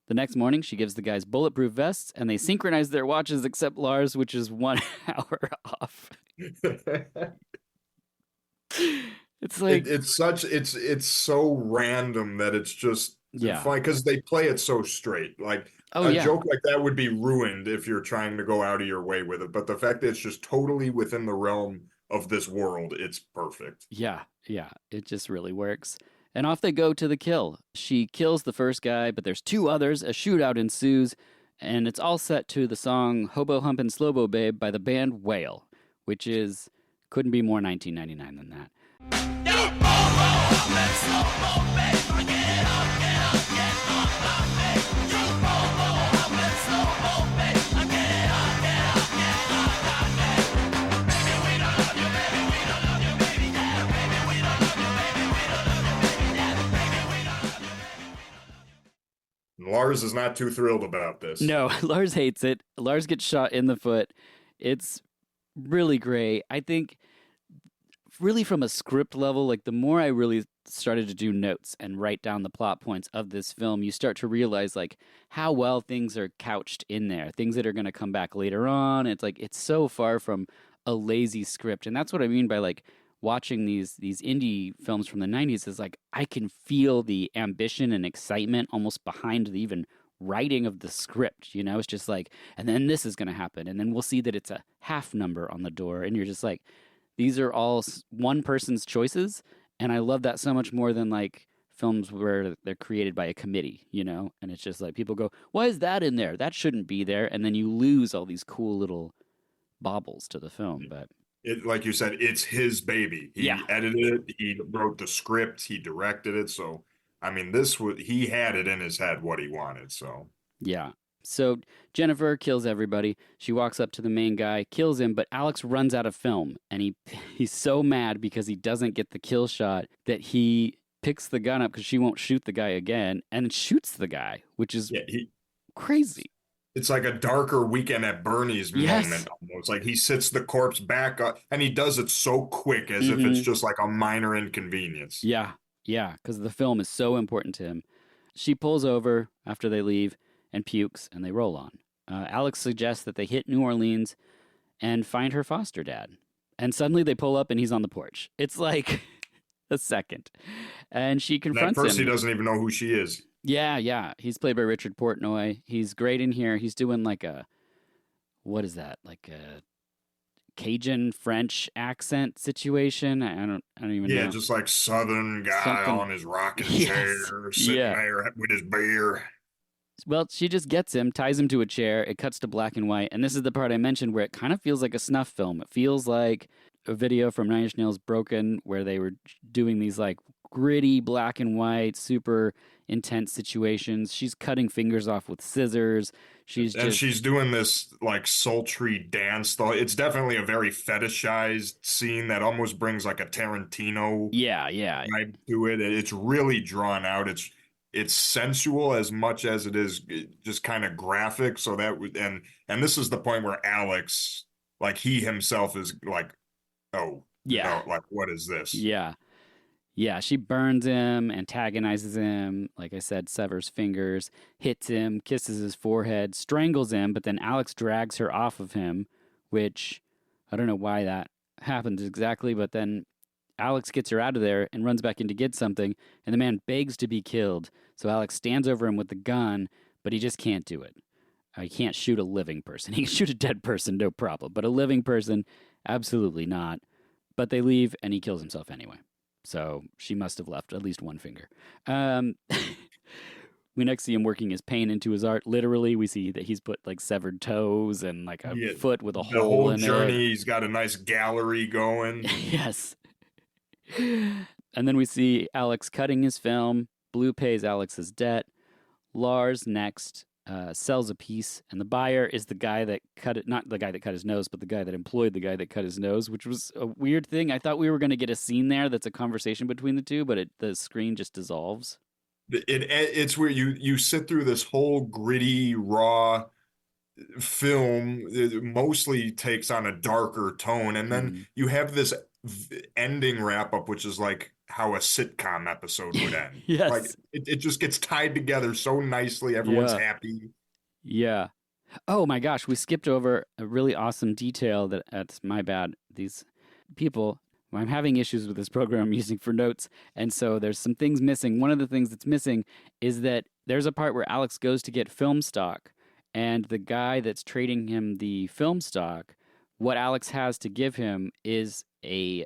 The next morning, she gives the guys bulletproof vests, and they synchronize their watches except Lars, which is 1 hour off. It's like it's so random that it's just funny because they play it so straight. Like joke like that would be ruined if you're trying to go out of your way with it. But the fact that it's just totally within the realm of this world, it's perfect. Yeah, it just really works. And off they go to the kill. She kills the first guy, but there's 2 others. A shootout ensues, and it's all set to the song Hobo Humpin' Slowbo Babe by the band Whale, which couldn't be more 1999 than that. Lars is not too thrilled about this. No, Lars hates it. Lars gets shot in the foot. It's really great. I think really from a script level, like the more I really started to do notes and write down the plot points of this film, you start to realize like how well things are couched in there, things that are going to come back later on. It's like, it's so far from a lazy script. And that's what I mean by like watching these indie films from the 90s is like, I can feel the ambition and excitement almost behind the even writing of the script, it's just like, and then this is going to happen. And then we'll see that it's a half number on the door. And you're just like, these are all one person's choices. And I love that so much more than like films where they're created by a committee, and it's just like people go, why is that in there? That shouldn't be there. And then you lose all these cool little baubles to the film. But like you said, it's his baby. He edited it. He wrote the script. He directed it. So, I mean, he had it in his head what he wanted. So, yeah. So Jennifer kills everybody. She walks up to the main guy, kills him, but Alex runs out of film. And he's so mad because he doesn't get the kill shot that he picks the gun up because she won't shoot the guy again and shoots the guy, which is crazy. It's like a darker Weekend at Bernie's moment almost. Like he sits the corpse back up and he does it so quick as if it's just like a minor inconvenience. Yeah, because the film is so important to him. She pulls over after they leave and pukes and they roll on. Alex suggests that they hit New Orleans and find her foster dad. And suddenly they pull up and he's on the porch. It's like a second. And she confronts him. At first he doesn't even know who she is. Yeah. He's played by Richard Portnoy. He's great in here. He's doing like what is that? Like a Cajun French accent situation. I don't even know. Yeah, just like Southern guy on his rocking chair, sitting there with his beer. Well, she just gets him, ties him to a chair. It cuts to black and white. And this is the part I mentioned where it kind of feels like a snuff film. It feels like a video from Nine Inch Nails Broken where they were doing these like gritty black and white, super intense situations. She's cutting fingers off with scissors. She's doing this like sultry dance though. It's definitely a very fetishized scene that almost brings like a Tarantino yeah, vibe to it. It's really drawn out. It's sensual as much as it is just kind of graphic. So that would and this is the point where Alex, like he himself is like, oh, yeah, no, like what is this? yeah. Yeah, she burns him, antagonizes him, like I said, severs fingers, hits him, kisses his forehead, strangles him, but then Alex drags her off of him, which I don't know why that happens exactly, but then Alex gets her out of there and runs back in to get something, and the man begs to be killed. So Alex stands over him with the gun, but he just can't do it. He can't shoot a living person. He can shoot a dead person, no problem, but a living person, absolutely not. But they leave, and he kills himself anyway. So she must have left at least one finger. We next see him working his paint into his art. Literally, we see that he's put like severed toes and like a foot with a hole in it. The whole journey, he's got a nice gallery going. Yes. And then we see Alex cutting his film. Blue pays Alex's debt. Lars next sells a piece, and the buyer is the guy that cut it, not the guy that cut his nose, but the guy that employed the guy that cut his nose, which was a weird thing. I thought we were going to get a scene there that's a conversation between the two, but the screen just dissolves. It's where you sit through this whole gritty, raw film. It mostly takes on a darker tone, and then you have this ending wrap up, which is like how a sitcom episode would end. Yes. Like it just gets tied together so nicely. Everyone's happy. Yeah. Oh my gosh, we skipped over a really awesome detail that's my bad. These people, I'm having issues with this program I'm using for notes, and so there's some things missing. One of the things that's missing is that there's a part where Alex goes to get film stock, and the guy that's trading him the film stock, what Alex has to give him is a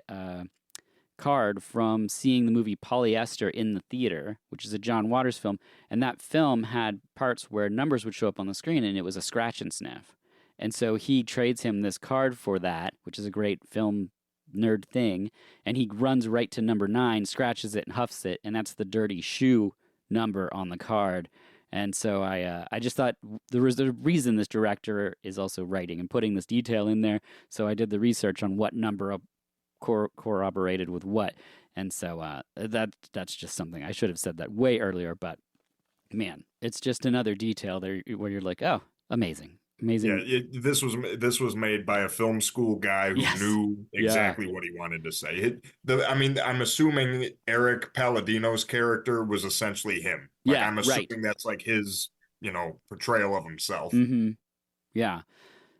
card from seeing the movie Polyester in the theater, which is a John Waters film, and that film had parts where numbers would show up on the screen, and it was a scratch and sniff. And so he trades him this card for that, which is a great film nerd thing, and he runs right to number 9, scratches it and huffs it, and that's the dirty shoe number on the card. And so I just thought there was a reason this director is also writing and putting this detail in there. So I did the research on what number corroborated with what, and so that's just something I should have said that way earlier. But man, it's just another detail there where you're like, oh, amazing. Yeah, this was made by a film school guy who knew exactly what he wanted to say. I'm assuming Eric Palladino's character was essentially him. Like, I'm assuming that's like his, portrayal of himself. Mm-hmm. Yeah.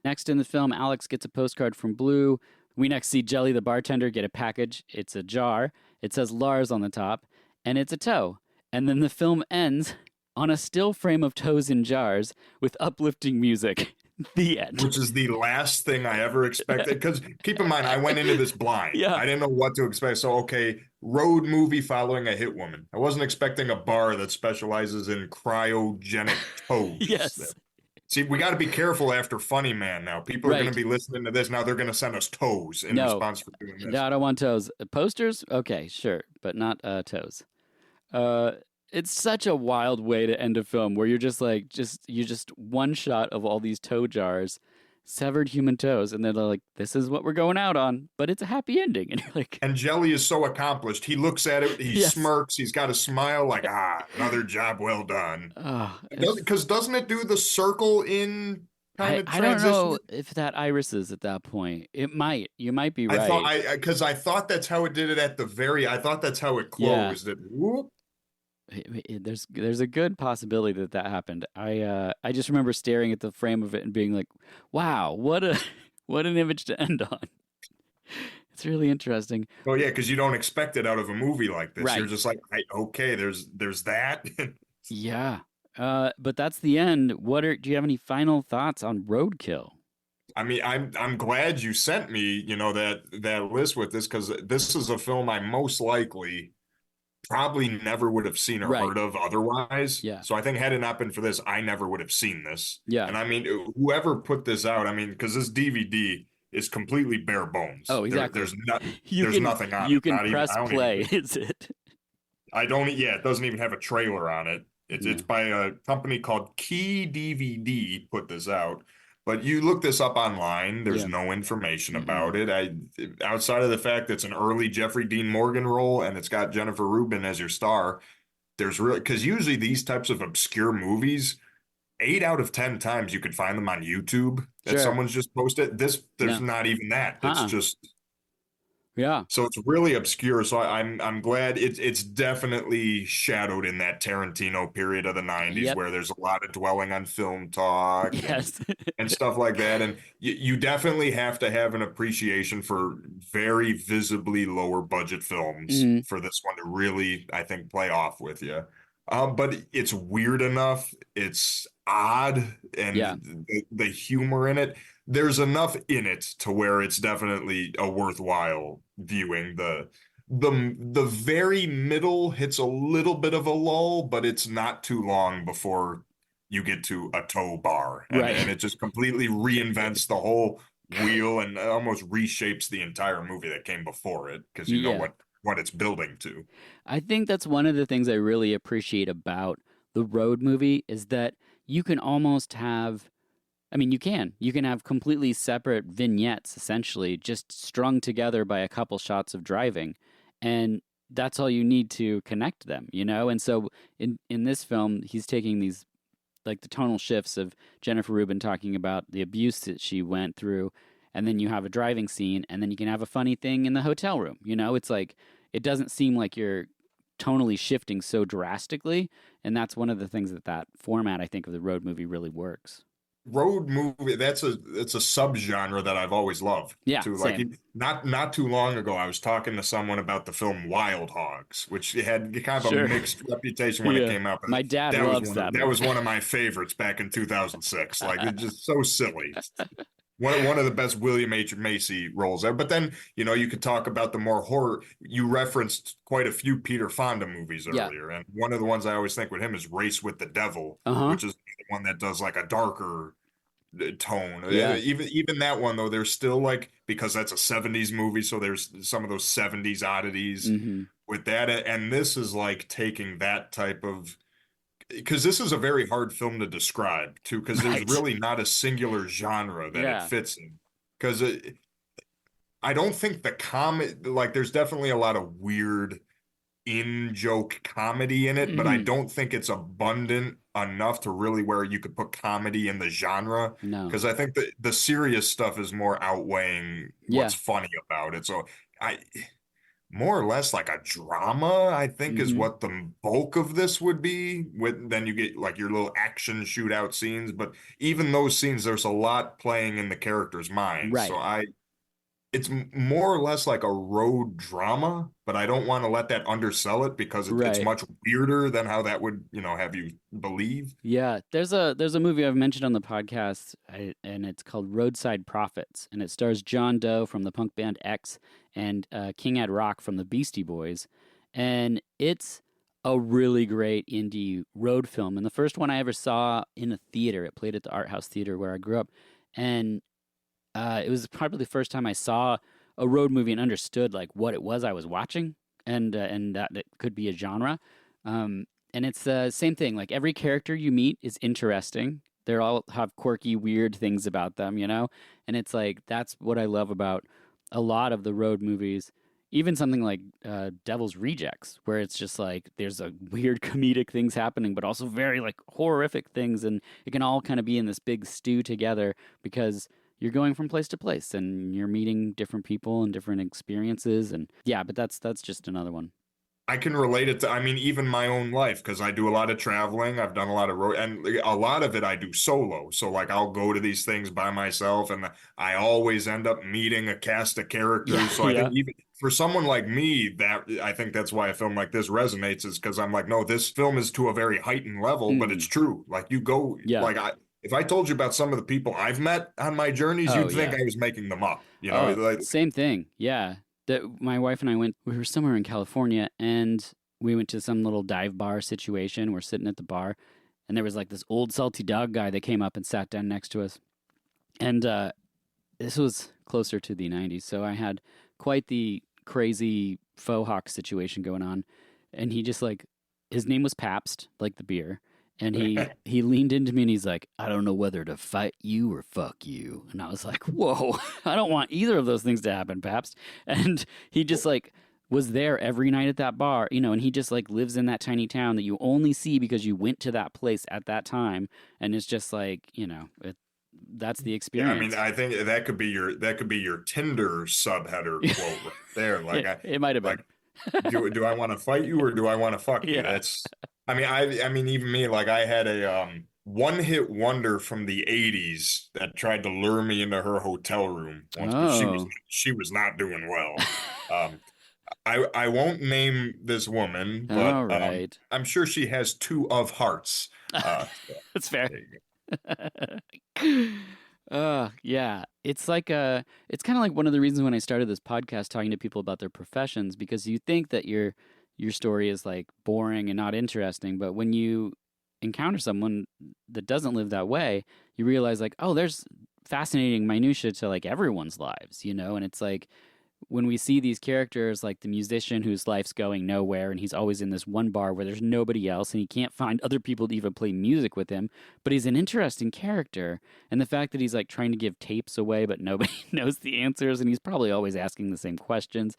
Next in the film, Alex gets a postcard from Blue. We next see Jelly the bartender get a package. It's a jar. It says Lars on the top, and it's a toe. And then the film ends on a still frame of toes in jars with uplifting music. The end. Which is the last thing I ever expected. Because keep in mind, I went into this blind. Yeah. I didn't know what to expect. So, okay, road movie following a hit woman. I wasn't expecting a bar that specializes in cryogenic toes. Yes. See, we got to be careful after Funny Man now. People are going to be listening to this. Now they're going to send us toes in response for doing this. No, I don't want toes. Posters? Okay, sure, but not toes. It's such a wild way to end a film where you're just like, you just one shot of all these toe jars, severed human toes, and they're like, this is what we're going out on, but it's a happy ending. And you're like, and Jelly is so accomplished. He looks at it, he smirks, he's got a smile like, another job well done. Because doesn't it do the circle in kind of transition? I don't know if that iris is at that point. It might. You might be right. Because I thought that's how it did it at the I thought that's how it closed. Yeah. It whoop. There's a good possibility that happened. I just remember staring at the frame of it and being like, "Wow, what an image to end on." It's really interesting. Oh yeah, because you don't expect it out of a movie like this. Right. You're just like, okay, there's that. Yeah, but that's the end. Do you have any final thoughts on Roadkill? I mean, I'm glad you sent me, that list with this, because this is a film I most likely probably never would have seen or heard of otherwise. Yeah. So I think had it not been for this, I never would have seen this. Yeah. And I mean, whoever put this out, because this DVD, is completely bare bones. Oh, exactly. There's nothing on you it. can Not even, press I don't play. even Is it? I don't. Yeah, it doesn't even have a trailer on it. It's No. by a company called Key DVD. Put this out, but you look this up online. There's Yeah. no information Mm-mm. about it. Outside of the fact that it's an early Jeffrey Dean Morgan role and it's got Jennifer Rubin as your star. There's really because usually these types of obscure movies, 8 out of 10 times you could find them on YouTube that Sure. someone's just posted. There's No. not even that. It's Huh. just Yeah. so it's really obscure. So I'm glad it's definitely shadowed in that Tarantino period of the 90s Yep. where there's a lot of dwelling on film talk Yes. and stuff like that. And you definitely have to have an appreciation for very visibly lower budget films Mhm. for this one to really, I think, play off with you. But it's weird enough. It's odd, Yeah. and the humor in it, there's enough in it to where it's definitely a worthwhile viewing. The very middle hits a little bit of a lull, but it's not too long before you get to a tow bar, and Right. it just completely reinvents the whole wheel and almost reshapes the entire movie that came before it because you know Yeah. what it's building to. I think that's one of the things I really appreciate about the road movie is that you can almost have I mean, you can have completely separate vignettes essentially just strung together by a couple shots of driving, and that's all you need to connect them, you know? And so in this film, he's taking these like the tonal shifts of Jennifer Rubin talking about the abuse that she went through, and then you have a driving scene, and then you can have a funny thing in the hotel room. You know, it's like it doesn't seem like you're tonally shifting so drastically, and that's one of the things that format I think of the road movie really works. Road movie, it's a subgenre that I've always loved Yeah, too. Like same. not too long ago, I was talking to someone about the film Wild Hogs, which had kind of a Sure. mixed reputation when it Yeah. came out. But My dad loves that that was movie. one of my favorites back in 2006. Like it's just so silly. One of the best William H. Macy roles there. But then, you could talk about the more horror. You referenced quite a few Peter Fonda movies Yeah. earlier. And one of the ones I always think with him is Race with the Devil, Uh-huh. which is the one that does like a darker tone. Yeah. Even that one, though, there's still like, because that's a 70s movie, so there's some of those 70s oddities Mm-hmm. with that. And this is like taking that type of because this is a very hard film to describe too, because there's Right. really not a singular genre that it Yeah. fits in. Because I don't think the like there's definitely a lot of weird in-joke comedy in it, but I Mhm. don't think it's abundant enough to really where you could put comedy in the genre. No. Because I think the serious stuff is more outweighing Yeah. what's funny about it. So I more or less like a drama, I think, is Mhm. what the bulk of this would be. Then you get like your little action shootout scenes, but even those scenes, there's a lot playing in the characters' minds. Right. So it's more or less like a road drama, but I don't want to let that undersell it because it's Right. much weirder than how that would, have you believe. Yeah, there's a movie I've mentioned on the podcast, and it's called Roadside Prophets, and it stars John Doe from the punk band X and King Ed Rock from the Beastie Boys, and it's a really great indie road film. And the first one I ever saw in a theater, it played at the Art House Theater where I grew up, and it was probably the first time I saw a road movie and understood like what it was I was watching, and that it could be a genre. And it's the same thing. Like every character you meet is interesting. They all have quirky, weird things about them, you know. And it's like that's what I love about a lot of the road movies. Even something like Devil's Rejects, where it's just like there's a weird comedic things happening, but also very like horrific things, and it can all kind of be in this big stew together because you're going from place to place and you're meeting different people and different experiences. And yeah, but that's just another one. I can relate it to, I mean, even my own life, because I do a lot of traveling. I've done a lot of road, and a lot of it I do solo. So, like, I'll go to these things by myself, and I always end up meeting a cast of characters. Yeah, So, I yeah. think even for someone like me, I think that's why a film like this resonates, is because I'm like, no, this film is to a very heightened level, but it's true. Like, you go, Yeah. like, if I told you about some of the people I've met on my journeys, Oh, you'd think yeah. I was making them up. You know, like, Same thing. Yeah. My wife and I we were somewhere in California, and we went to some little dive bar situation. We're sitting at the bar, and there was like this old salty dog guy that came up and sat down next to us. And this was closer to the 90s, so I had quite the crazy faux hawk situation going on. And he just like, his name was Pabst, like the beer. And he leaned into me and he's like, I don't know whether to fight you or fuck you. And I was like, whoa, I don't want either of those things to happen, Pabst. And he just like was there every night at that bar, you know, and he just like lives in that tiny town that you only see because you went to that place at that time. And it's just like, you know, that's the Yeah, I mean, experience. I think that could be your Tinder subheader quote right there. Like It might have been. like do I want to fight you or do I want to fuck you? Yeah. That's I mean even me, like I had a one hit wonder from the 80s that tried to lure me into her hotel room once, but Oh. she was not doing well. Um I won't name this woman, but All right. I'm sure she has two of hearts. That's fair. There you Yeah. It's like it's kind of like one of the reasons when I started this podcast talking to people about their professions, because you think that your story is like boring and not interesting, but when you encounter someone that doesn't live that way, you realize like, oh, there's fascinating minutia to like everyone's lives, you know? And it's like when we see these characters like the musician whose life's going nowhere and he's always in this one bar where there's nobody else and he can't find other people to even play music with him, but he's an interesting character. And the fact that he's like trying to give tapes away but nobody knows the answers and he's probably always asking the same questions,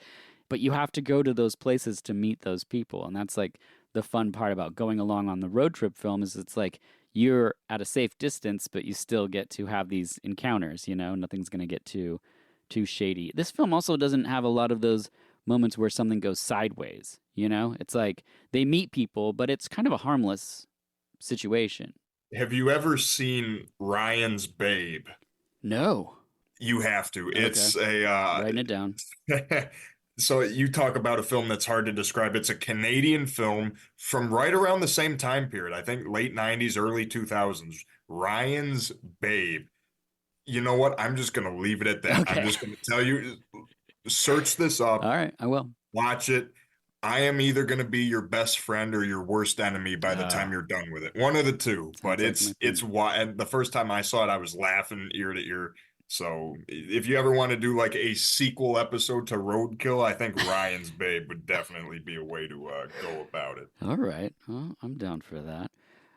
but you have to go to those places to meet those people. And that's like the fun part about going along on the road trip film is it's like you're at a safe distance but you still get to have these encounters, you know, nothing's going to get too shady. This film also doesn't have a lot of those moments where something goes sideways, you know? It's like they meet people, but it's kind of a harmless situation. Have you ever seen Ryan's Babe? No. You have to. Okay. It's a Writing it down. so you talk about a film that's hard to describe. It's a Canadian film from right around the same time period. I think late 90s, early 2000s. Ryan's Babe. You know what? I'm just going to leave it at that. Okay. I'm just going to tell you, search this up, All right, I will. watch it. I am either going to be your best friend or your worst enemy by the time you're done with it. One of the two. But Sounds like my it's why. And the first time I saw it, I was laughing ear to ear. So if you ever want to do like a sequel episode to Roadkill, I think Ryan's Babe would definitely be a way to go about it. All right. Well, I'm down for that.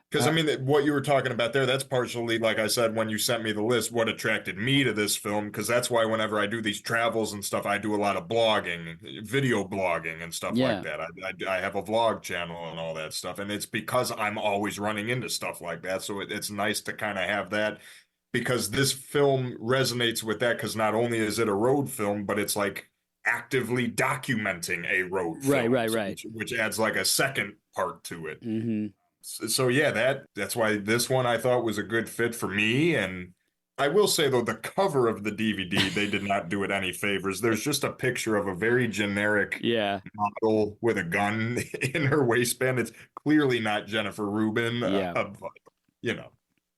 Because I mean, what you were talking about there, that's partially, like I said, when you sent me the list, what attracted me to this film. Because that's why whenever I do these travels and stuff, I do a lot of blogging, video blogging and stuff Yeah. like that. I have a vlog channel and all that stuff. And it's because I'm always running into stuff like that. So it's nice to kind of have that, because this film resonates with that. Because not only is it a road film, but it's like actively documenting a road film. Right. Which adds like a second part to it. Mm-hmm. So yeah, that's why this one I thought was a good fit for me. And I will say though, the cover of the DVD, they did not do it any favors. There's just a picture of a very generic model with a gun in her waistband. It's clearly not Jennifer Rubin. But, you know.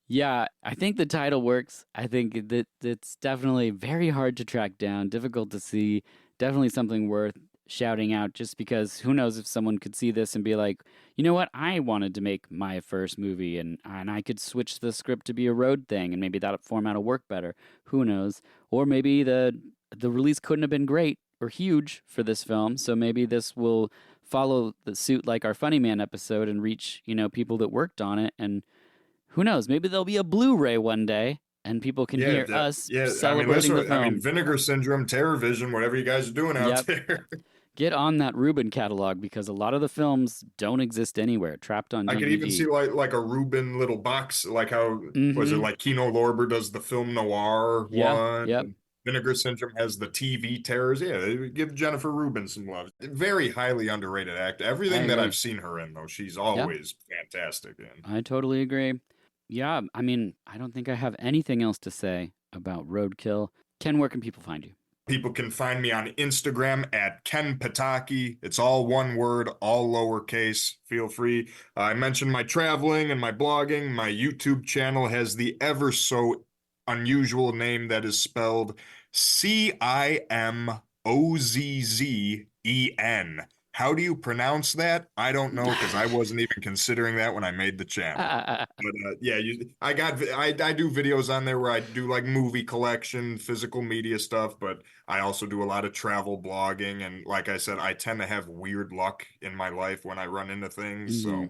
Yeah, I think the title works. I think that it's definitely very hard to track down, difficult to see, definitely something worth shouting out, just because who knows if someone could see this and be like, you know what, I wanted to make my first movie and I could switch the script to be a road thing and maybe that format will work better. Who knows? Or maybe the release couldn't have been great or huge for this film, so maybe this will follow the suit like our Funny Man episode and reach, you know, people that worked on it. And who knows, maybe there'll be a Blu-ray one day and people can hear us celebrating the film. I mean, Vinegar Syndrome, Terror Vision, whatever you guys are doing out there. Get on that Rubin catalog, because a lot of the films don't exist anywhere, trapped on DVD. I could even see like a Rubin little box, like how was it like Kino Lorber does the film noir one? Yep. Vinegar Syndrome has the TV terrors. Yeah, they give Jennifer Rubin some love. Very highly underrated actor. Everything that I've seen her in, though, she's always fantastic in. I totally agree. Yeah, I mean, I don't think I have anything else to say about Roadkill. Ken, where can people find you? People can find me on Instagram at Ken Potocki. It's all one word, all lowercase. Feel free. I mentioned my traveling and my blogging. My YouTube channel has the ever so unusual name that is spelled Cimozzen. How do you pronounce that? I don't know because I wasn't even considering that when I made the channel. But yeah, I do videos on there where I do like movie collection, physical media stuff, but I also do a lot of travel blogging. And like I said, I tend to have weird luck in my life when I run into things. So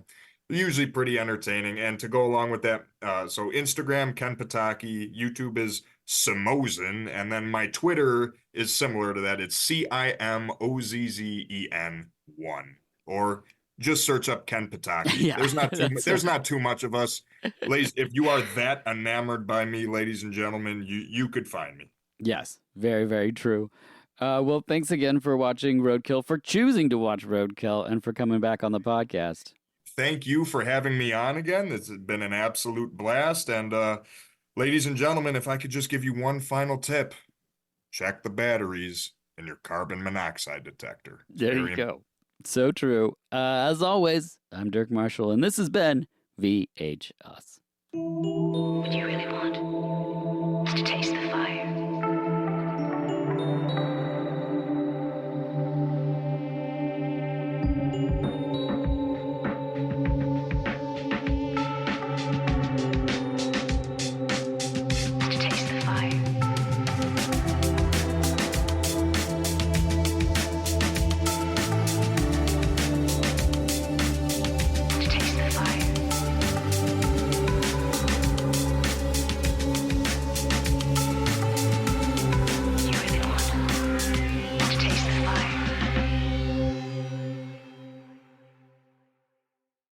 usually pretty entertaining. And to go along with that, so Instagram, Ken Potocki, YouTube is Simozzen, and then my Twitter is similar to that. It's CIMOZZEN1, or just search up Ken Potocki. Yeah, there's not too much of us. Ladies, if you are that enamored by me, ladies and gentlemen, you could find me. Yes, very, very true. Well, thanks again for watching Roadkill, for choosing to watch Roadkill, and for coming back on the podcast. Thank you for having me on again. It's been an absolute blast. And ladies and gentlemen, if I could just give you one final tip, check the batteries in your carbon monoxide detector. There you go. So true. As always, I'm Dirk Marshall, and this has been VH Us. Would you really want